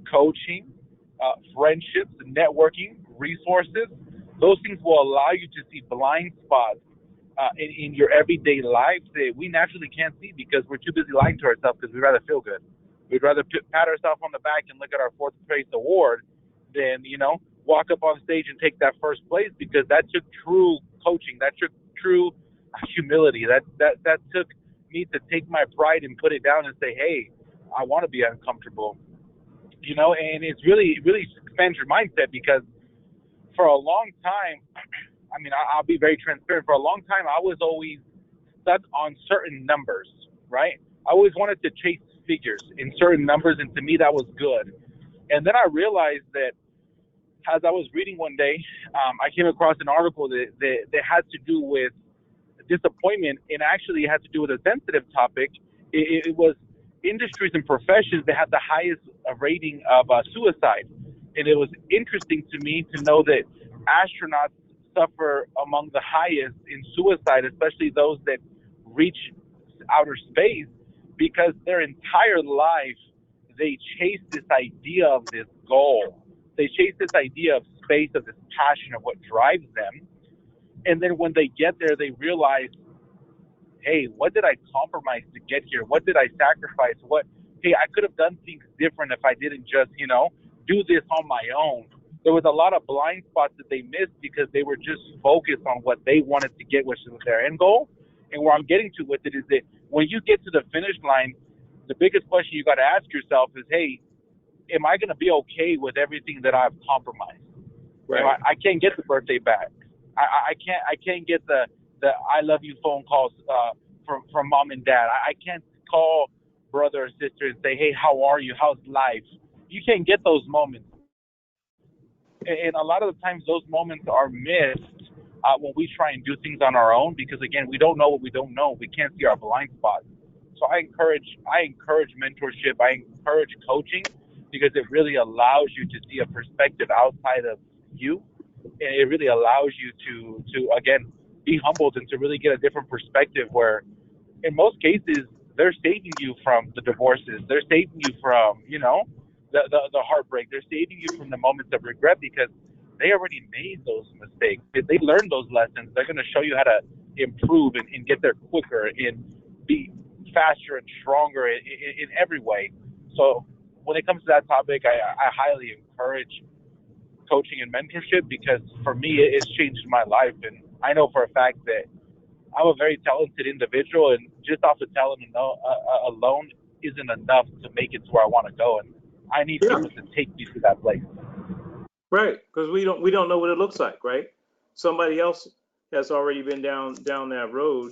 coaching, friendships, networking, resources, those things will allow you to see blind spots in your everyday life that we naturally can't see because we're too busy lying to ourselves because we'd rather feel good. We'd rather pat ourselves on the back and look at our fourth place award than, you know, walk up on stage and take that first place, because that took true coaching. That took true humility. That took me to take my pride and put it down and say, hey, I want to be uncomfortable, you know, and it's really expands your mindset, because for a long time, I mean, I'll be very transparent. For a long time, I was always stuck on certain numbers, right? I always wanted to chase figures in certain numbers, and to me, that was good. And then I realized that as I was reading one day, I came across an article that had to do with disappointment, and actually had to do with a sensitive topic. It was industries and professions that had the highest rating of suicide. And it was interesting to me to know that astronauts suffer among the highest in suicide, especially those that reach outer space, because their entire life they chase this idea of this goal. They chase this idea of space, of this passion, of what drives them. And then when they get there, they realize, hey, what did I compromise to get here? What did I sacrifice? Hey, I could have done things different if I didn't just, do this on my own. There was a lot of blind spots that they missed because they were just focused on what they wanted to get, which was their end goal. And where I'm getting to with it is that when you get to the finish line, the biggest question you got to ask yourself is, hey, am I going to be okay with everything that I've compromised? Right. I can't get the birthday back. I can't get the I love you phone calls from mom and dad. I can't call brother or sister and say, hey, how are you? How's life? You can't get those moments. And a lot of the times those moments are missed when we try and do things on our own, because again, we don't know what we don't know. We can't see our blind spots. So I encourage mentorship. I encourage coaching, because it really allows you to see a perspective outside of you, and it really allows you to again be humbled and to really get a different perspective, where in most cases they're saving you from the divorces, they're saving you from the heartbreak, they're saving you from the moments of regret, because they already made those mistakes. They learned those lessons. They're going to show you how to improve and get there quicker and be faster and stronger in every way. So when it comes to that topic, I highly encourage coaching and mentorship, because for me, it's changed my life. And I know for a fact that I'm a very talented individual, and just off the talent alone isn't enough to make it to where I want to go. And I need people to take me to that place. Right, because we don't know what it looks like, right? Somebody else has already been down that road,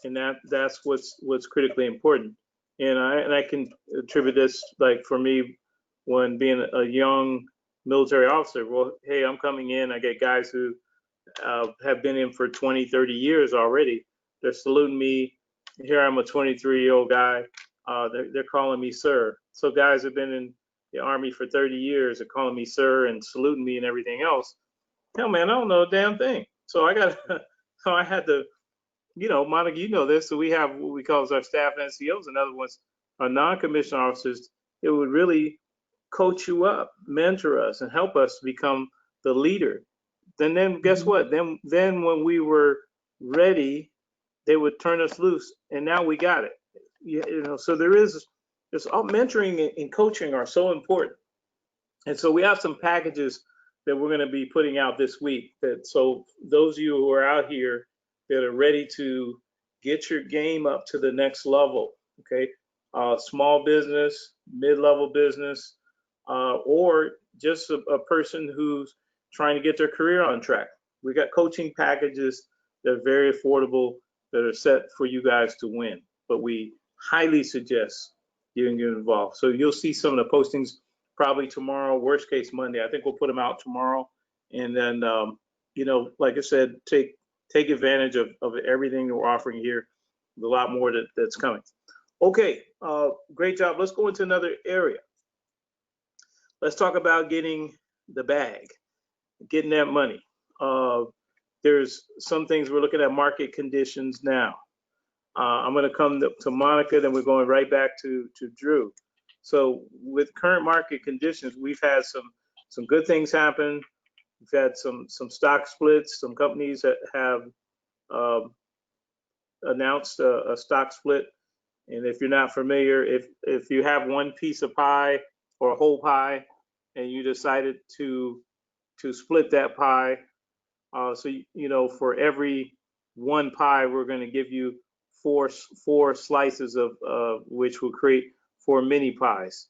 and that's what's critically important. And I can attribute this, like, for me, when being a young military officer. Well, hey, I'm coming in. I get guys who have been in for 20, 30 years already. They're saluting me. Here I'm a 23-year-old guy. They're calling me sir. So guys have been in the Army for 30 years are calling me sir and saluting me and everything else. Hell, man, I don't know a damn thing. So I had to, Monica, you know this. So we have what we call our staff NCOs, and other ones are non-commissioned officers. It would really coach you up, mentor us, and help us become the leader. Then guess what? Then when we were ready, they would turn us loose, and now we got it. So there's all mentoring and coaching are so important. And so we have some packages that we're going to be putting out this week. So those of you who are out here that are ready to get your game up to the next level, okay, small business, mid-level business, or just a person who's trying to get their career on track. We got coaching packages that are very affordable, that are set for you guys to win. But we highly suggest you can get involved. So you'll see some of the postings probably tomorrow, worst case Monday. I think we'll put them out tomorrow. And then, like I said, take advantage of everything that we're offering here. There's a lot more that's coming. Okay, great job. Let's go into another area. Let's talk about getting the bag, getting that money. There's some things we're looking at market conditions now. I'm going to come to Monica, then we're going right back to Drew. So with current market conditions, we've had some good things happen. We've had some stock splits. Some companies that have announced a stock split. And if you're not familiar, if you have one piece of pie or a whole pie, and you decided to split that pie, so for every one pie, we're going to give you four slices of which will create 4 mini pies.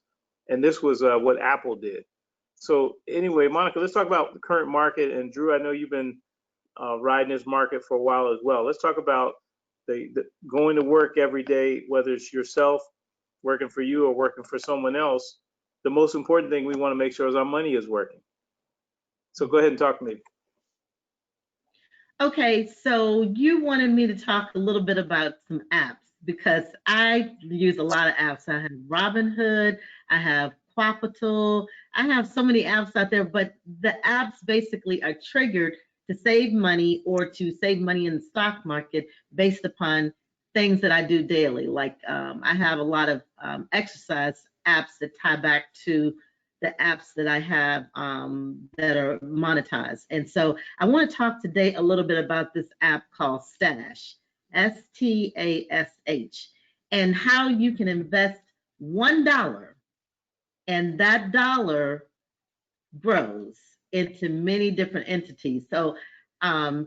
And this was what Apple did. So anyway, Monica, let's talk about the current market. And Drew, I know you've been riding this market for a while as well. Let's talk about the going to work every day, whether it's yourself working for you or working for someone else. The most important thing we want to make sure is our money is working. So go ahead and talk to me. Okay, so you wanted me to talk a little bit about some apps, because I use a lot of apps. I have Robinhood, I have Quapital. I have so many apps out there, but the apps basically are triggered to save money or to save money in the stock market based upon things that I do daily. Like I have a lot of exercise apps that tie back to the apps that I have that are monetized. And so I want to talk today a little bit about this app called Stash, Stash, and how you can invest $1 and that dollar grows into many different entities. So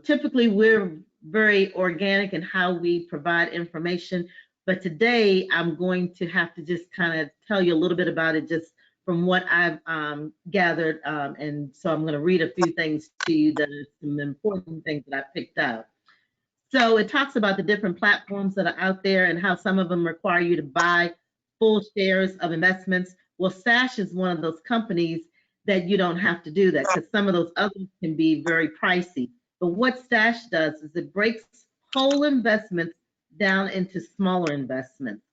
typically we're very organic in how we provide information, but today I'm going to have to just kind of tell you a little bit about it just from what I've gathered. And so I'm going to read a few things to you that are some important things that I picked out. So it talks about the different platforms that are out there and how some of them require you to buy full shares of investments. Well, Stash is one of those companies that you don't have to do that because some of those others can be very pricey. But what Stash does is it breaks whole investments down into smaller investments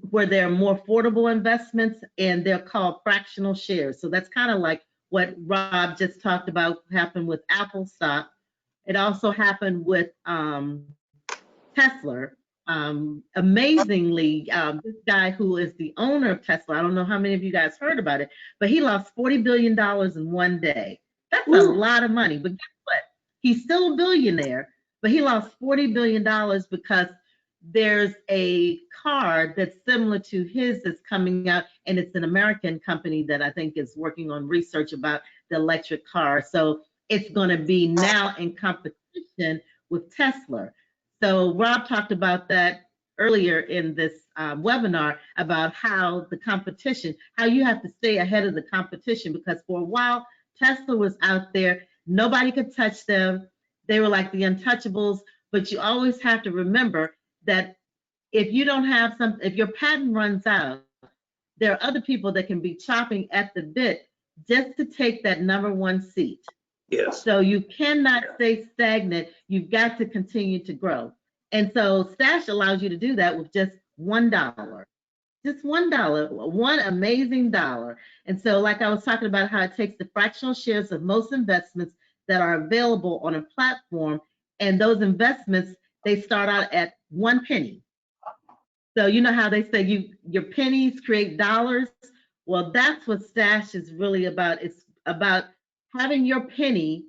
where they're more affordable investments, and they're called fractional shares. So that's kind of like what Rob just talked about happened with Apple stock. It also happened with Tesla. Amazingly, this guy who is the owner of Tesla, I don't know how many of you guys heard about it, but he lost $40 billion in one day. That's a lot of money. But guess what? He's still a billionaire, but he lost $40 billion because there's a car that's similar to his that's coming out, and it's an American company that I think is working on research about the electric car. So it's going to be now in competition with Tesla. So Rob talked about that earlier in this webinar about how the competition, how you have to stay ahead of the competition, because for a while, Tesla was out there, nobody could touch them. They were like the untouchables, but you always have to remember that if you don't have some, if your patent runs out, there are other people that can be chopping at the bit just to take that #1 seat. Yes. So you cannot stay stagnant. You've got to continue to grow. And so Stash allows you to do that with just $1. Just $1, one amazing dollar. And so like I was talking about how it takes the fractional shares of most investments that are available on a platform, and those investments, they start out at 1 penny. So you know how they say your pennies create dollars? Well, that's what Stash is really about. It's about having your penny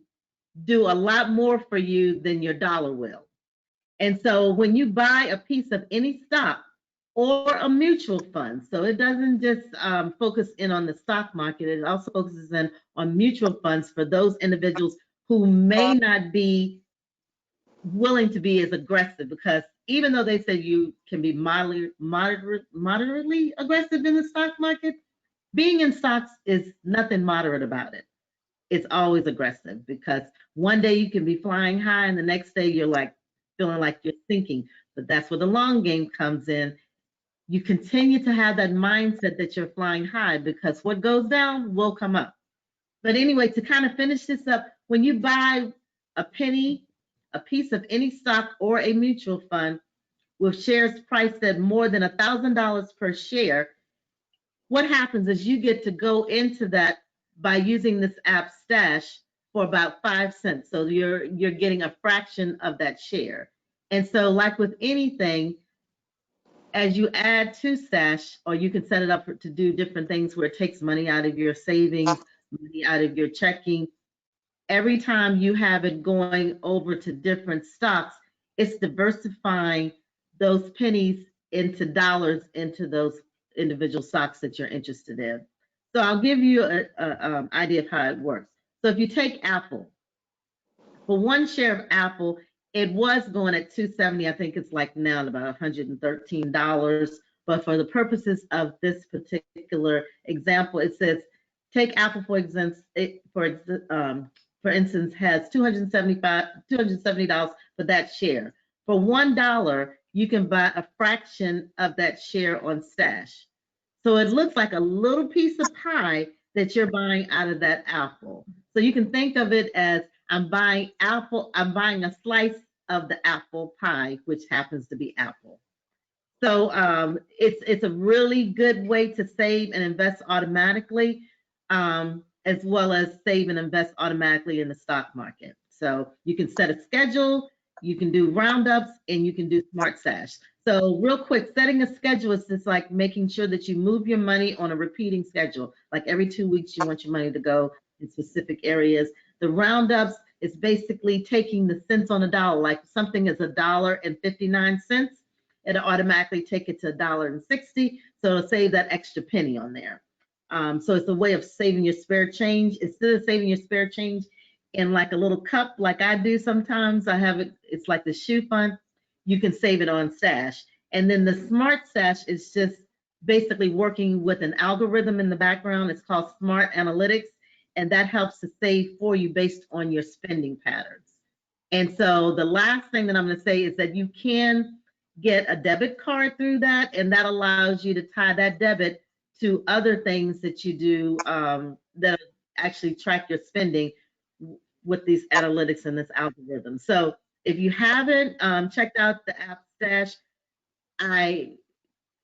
do a lot more for you than your dollar will. And so when you buy a piece of any stock or a mutual fund, so it doesn't just focus in on the stock market, it also focuses in on mutual funds for those individuals who may not be willing to be as aggressive, because even though they say you can be moderately aggressive in the stock market, being in stocks is nothing moderate about it. It's always aggressive, because one day you can be flying high and the next day you're like feeling like you're sinking. But that's where the long game comes in. You continue to have that mindset that you're flying high, because what goes down will come up. But anyway, to kind of finish this up, when you buy a penny, a piece of any stock or a mutual fund with shares priced at more than $1,000 per share, what happens is you get to go into that by using this app Stash for about 5 cents. So you're getting a fraction of that share. And so like with anything, as you add to Stash, or you can set it up to do different things where it takes money out of your savings, money out of your checking. Every time you have it going over to different stocks, it's diversifying those pennies into dollars into those individual stocks that you're interested in. So I'll give you an idea of how it works. So if you take Apple, for 1 share of Apple, it was going at $270. I think it's like now about $113. But for the purposes of this particular example, it says take Apple for instance, has $270 for that share. For $1, you can buy a fraction of that share on Stash. So it looks like a little piece of pie that you're buying out of that apple. So you can think of it as I'm buying a slice of the apple pie, which happens to be Apple. So it's a really good way to save and invest automatically, as well as save and invest automatically in the stock market. So you can set a schedule, you can do roundups, and you can do smart stash. So real quick, setting a schedule is just like making sure that you move your money on a repeating schedule. Like every 2 weeks, you want your money to go in specific areas. The roundups is basically taking the cents on a dollar. Like something is $1.59, it'll automatically take it to $1.60. So it'll save that extra penny on there. So it's a way of saving your spare change. Instead of saving your spare change in like a little cup, like I do sometimes, I have it, it's like the shoe fund, you can save it on stash. And then the smart stash is just basically working with an algorithm in the background. It's called Smart Analytics, and that helps to save for you based on your spending patterns. And so the last thing that I'm going to say is that you can get a debit card through that, and that allows you to tie that debit to other things that you do that actually track your spending with these analytics and this algorithm. So if you haven't checked out the app Stash, I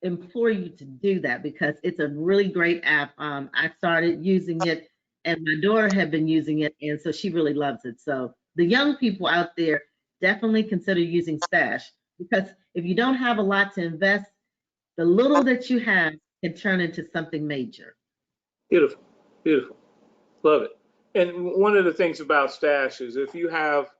implore you to do that because it's a really great app. I started using it and my daughter had been using it, and so she really loves it. So the young people out there definitely consider using Stash, because if you don't have a lot to invest, the little that you have can turn into something major. Beautiful, beautiful. Love it. And one of the things about Stash is if you have,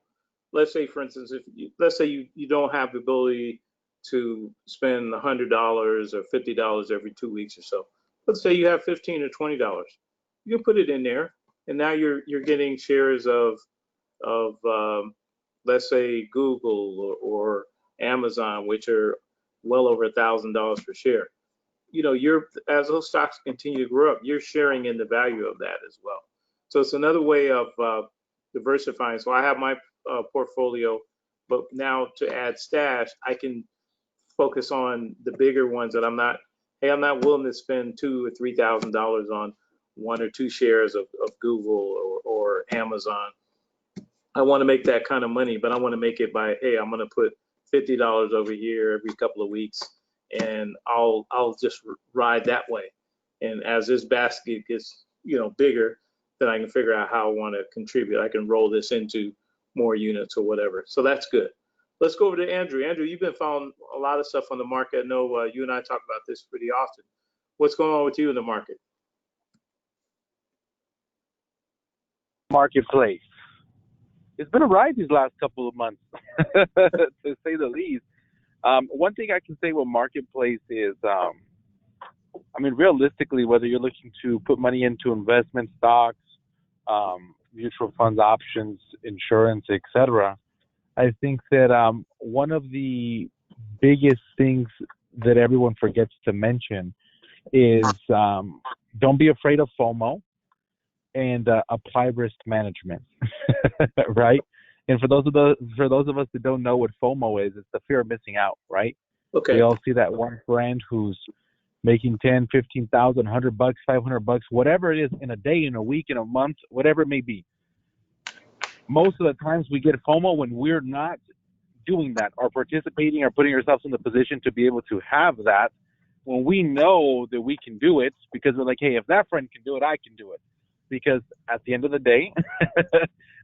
let's say, for instance, let's say you don't have the ability to spend $100 or $50 every 2 weeks or so. Let's say you have $15 or $20. You can put it in there, and now you're getting shares of let's say Google or Amazon, which are well over $1,000 per share. You know, as those stocks continue to grow up, you're sharing in the value of that as well. So it's another way of diversifying. So I have my portfolio, but now to add Stash, I can focus on the bigger ones that I'm not willing to spend $2,000 or $3,000 on one or two shares of Google or Amazon. I want to make that kind of money, but I want to make it by, hey, I'm going to put $50 over here every couple of weeks, and I'll just ride that way. And as this basket gets, bigger, then I can figure out how I want to contribute. I can roll this into more units or whatever. So that's good. Let's go over to Andrew. Andrew, you've been following a lot of stuff on the market. I know you and I talk about this pretty often. What's going on with you in the market? Marketplace. It's been a ride these last couple of months, to say the least. One thing I can say with Marketplace is, realistically, whether you're looking to put money into investment stocks, mutual funds, options, insurance, etc., I think that one of the biggest things that everyone forgets to mention is don't be afraid of FOMO and apply risk management, right? And for those of us that don't know what FOMO is, it's the fear of missing out, right? Okay. We all see that one friend who's making 10, 15,000, $100, $500, whatever it is, in a day, in a week, in a month, whatever it may be. Most of the times we get FOMO when we're not doing that or participating or putting ourselves in the position to be able to have that, when we know that we can do it, because we're like, hey, if that friend can do it, I can do it. Because at the end of the day,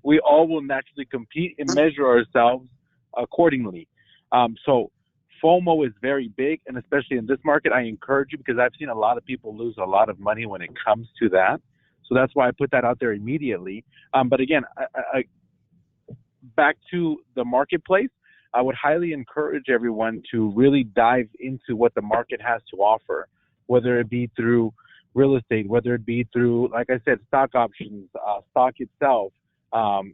we all will naturally compete and measure ourselves accordingly. So FOMO is very big, and especially in this market, I encourage you, because I've seen a lot of people lose a lot of money when it comes to that. So that's why I put that out there immediately. But again, I back to the marketplace, I would highly encourage everyone to really dive into what the market has to offer, whether it be through real estate, whether it be through, like I said, stock options, stock itself,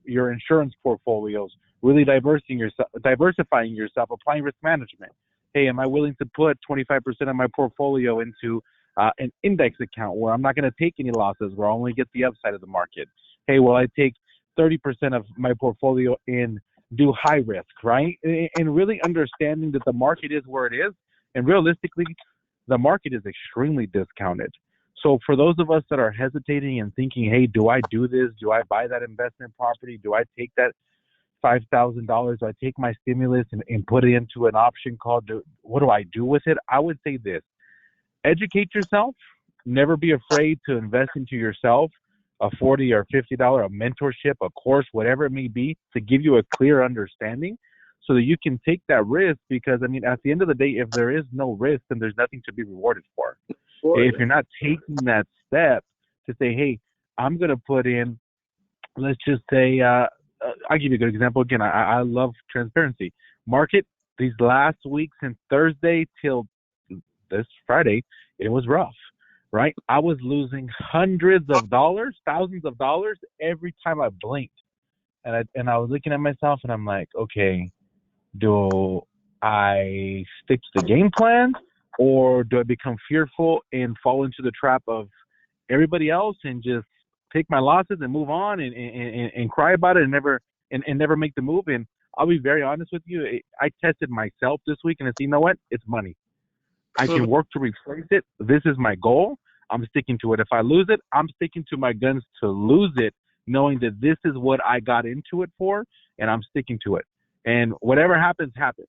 your insurance portfolios, really diversifying yourself, applying risk management. Hey, am I willing to put 25% of my portfolio into an index account where I'm not going to take any losses, where I only get the upside of the market? Hey, will I take 30% of my portfolio and do high risk, right? And really understanding that the market is where it is, and realistically, the market is extremely discounted. So for those of us that are hesitating and thinking, hey, do I do this? Do I buy that investment property? Do I take that $5,000. Do I take my stimulus and put it into an option called, what do I do with it? I would say this: educate yourself. Never be afraid to invest into yourself, a $40 or $50, a mentorship, a course, whatever it may be, to give you a clear understanding so that you can take that risk. Because, I mean, at the end of the day, if there is no risk, then there's nothing to be rewarded for. If you're not taking that step to say, hey, I'm going to put in, let's just say, I'll give you a good example. Again, I love transparency. Market, these last weeks since Thursday till this Friday, it was rough, right? I was losing hundreds of dollars, thousands of dollars every time I blinked. And I was looking at myself and I'm like, okay, do I stick to the game plan, or do I become fearful and fall into the trap of everybody else and just take my losses and move on and cry about it and never make the move? And I'll be very honest with you. I tested myself this week and I said, you know what? It's money. I can work to replace it. This is my goal. I'm sticking to it. If I lose it, I'm sticking to my guns to lose it, knowing that this is what I got into it for, and I'm sticking to it. And whatever happens, happens,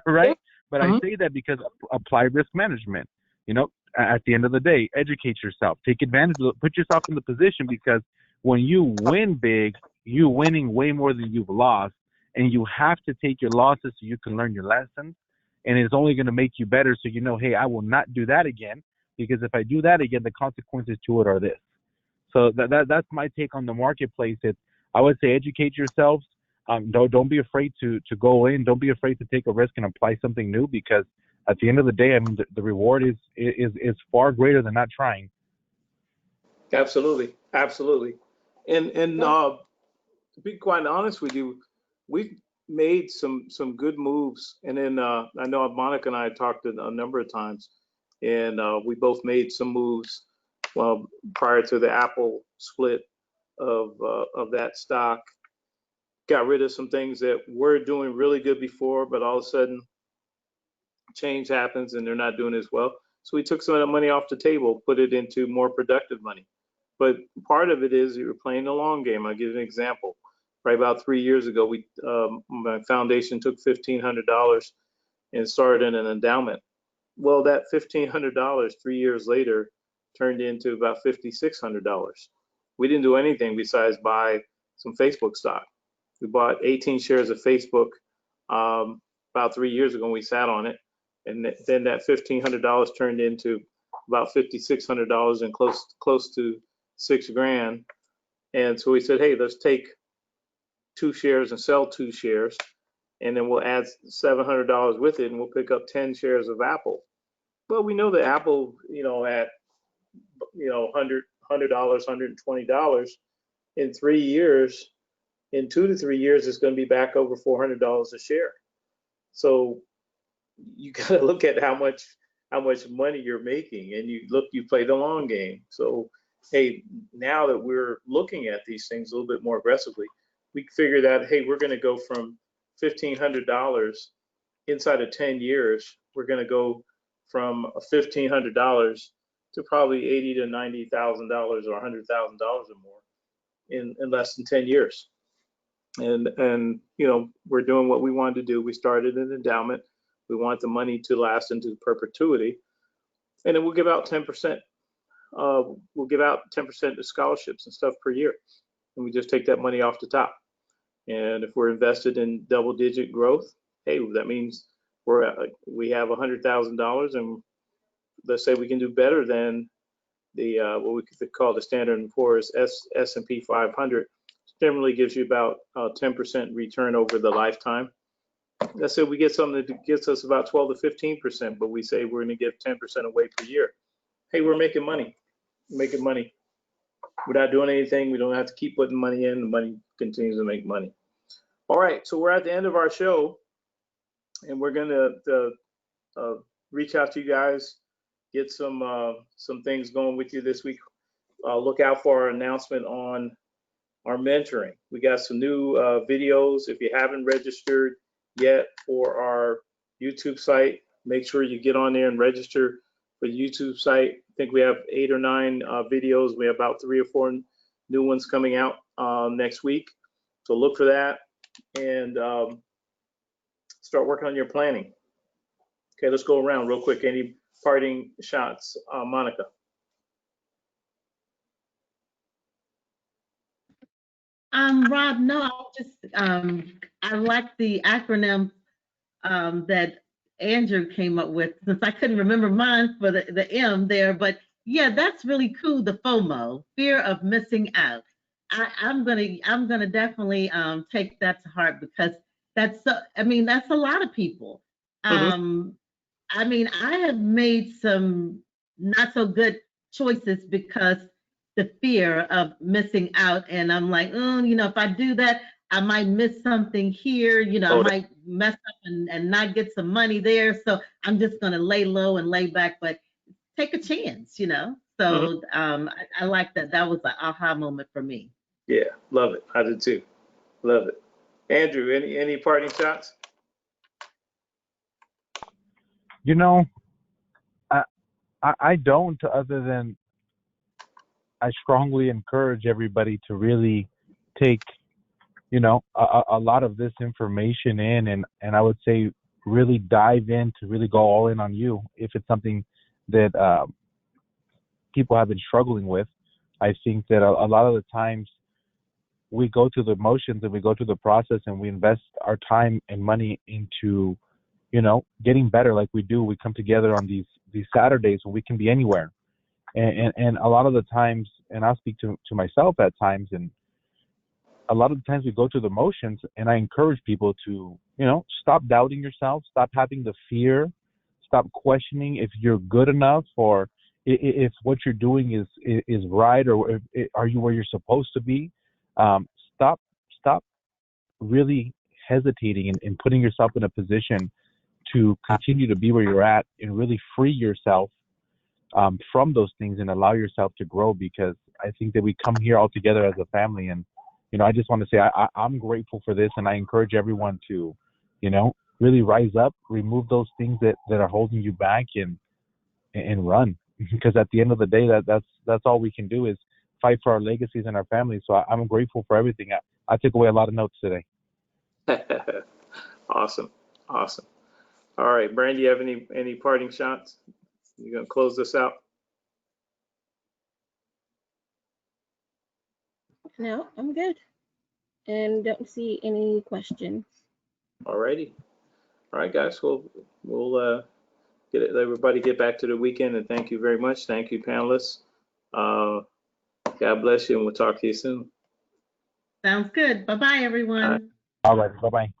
right? But I say that because apply risk management. You know, at the end of the day, educate yourself, take advantage of it, put yourself in the position, because when you win big, you're winning way more than you've lost, and you have to take your losses so you can learn your lessons, and it's only going to make you better. So you know, hey, I will not do that again, because if I do that again, the consequences to it are this. So that's my take on the marketplace. I would say educate yourselves. Don't be afraid to go in. Don't be afraid to take a risk and apply something new, because at the end of the day, I mean, the reward is far greater than not trying. Absolutely, absolutely. And to be quite honest with you, we've made some good moves. And then I know Monica and I talked a number of times, and we both made some moves prior to the Apple split of that stock. Got rid of some things that were doing really good before, but all of a sudden change happens and they're not doing as well. So we took some of that money off the table, put it into more productive money. But part of it is you're playing the long game. I'll give you an example. Right about 3 years ago, my foundation took $1,500 and started an endowment. Well, that $1,500 3 years later turned into about $5,600. We didn't do anything besides buy some Facebook stock. We bought 18 shares of Facebook about 3 years ago, and we sat on it. And then that $1,500 turned into about $5,600 and close to $6,000. And so we said, hey, let's take 2 shares and sell 2 shares, and then we'll add $700 with it, and we'll pick up 10 shares of Apple. Well, we know that Apple, at $100, $120 in 3 years, in 2 to 3 years, it's going to be back over $400 a share. So you got to look at how much money you're making, and you play the long game. So hey, now that we're looking at these things a little bit more aggressively, we figure that, hey, we're going to go from $1,500 inside of 10 years. We're going to go from $1,500 to probably $80,000 to $90,000 or $100,000 or more in less than 10 years. And we're doing what we wanted to do. We started an endowment. We want the money to last into perpetuity, and then we'll give out 10%. We'll give out 10% of scholarships and stuff per year, and we just take that money off the top. And if we're invested in double-digit growth, hey, that means we have $100,000, and let's say we can do better than the what we could call the Standard & Poor's S&P 500. Generally gives you about 10% return over the lifetime. Let's say we get something that gets us about 12 to 15%, but we say we're going to give 10% away per year. Hey, we're making money. We're making money. We're not doing anything. We don't have to keep putting money in. The money continues to make money. All right, so we're at the end of our show, and we're going to reach out to you guys, get some things going with you this week. Look out for our announcement on our mentoring. We got some new videos. If you haven't registered yet for our YouTube site, make sure you get on there and register for the YouTube site. I think we have 8 or 9 videos. We have about 3 or 4 new ones coming out next week. So look for that. and start working on your planning. Okay, let's go around real quick. Any parting shots? Monica. Rob, no, I like the acronym that Andrew came up with, since I couldn't remember mine for the M there, but yeah, that's really cool. The FOMO, fear of missing out. I'm gonna definitely take that to heart, because that's a lot of people. Um, I have made some not so good choices because the fear of missing out. And I'm like, oh, if I do that, I might miss something here. I might mess up and not get some money there. So I'm just going to lay low and lay back, but take a chance. So I like that. That was an aha moment for me. Yeah, love it. I did too. Love it. Andrew, any parting shots? I don't, other than I strongly encourage everybody to really take, a lot of this information in, and I would say really dive in, to really go all in on you if it's something that people have been struggling with. I think that a lot of the times we go through the motions and we go through the process and we invest our time and money into, getting better like we do. We come together on these Saturdays when we can be anywhere. And a lot of the times, and I'll speak to myself at times, and a lot of the times we go through the motions, and I encourage people to, stop doubting yourself, stop having the fear, stop questioning if you're good enough, or if what you're doing is right, or are you where you're supposed to be. Stop really hesitating and putting yourself in a position to continue to be where you're at, and really free yourself from those things and allow yourself to grow, because I think that we come here all together as a family. And, I just want to say I'm grateful for this, and I encourage everyone to, really rise up, remove those things that are holding you back, and run, because at the end of the day, that's all we can do is fight for our legacies and our families. So I'm grateful for everything. I took away a lot of notes today. Awesome. All right, Brandy, you have any parting shots? You gonna close this out? No, I'm good. And don't see any questions. All righty. All right, guys. We'll everybody get back to the weekend, and thank you very much. Thank you, panelists. God bless you, and we'll talk to you soon. Sounds good. Bye-bye, everyone. All right. Bye-bye.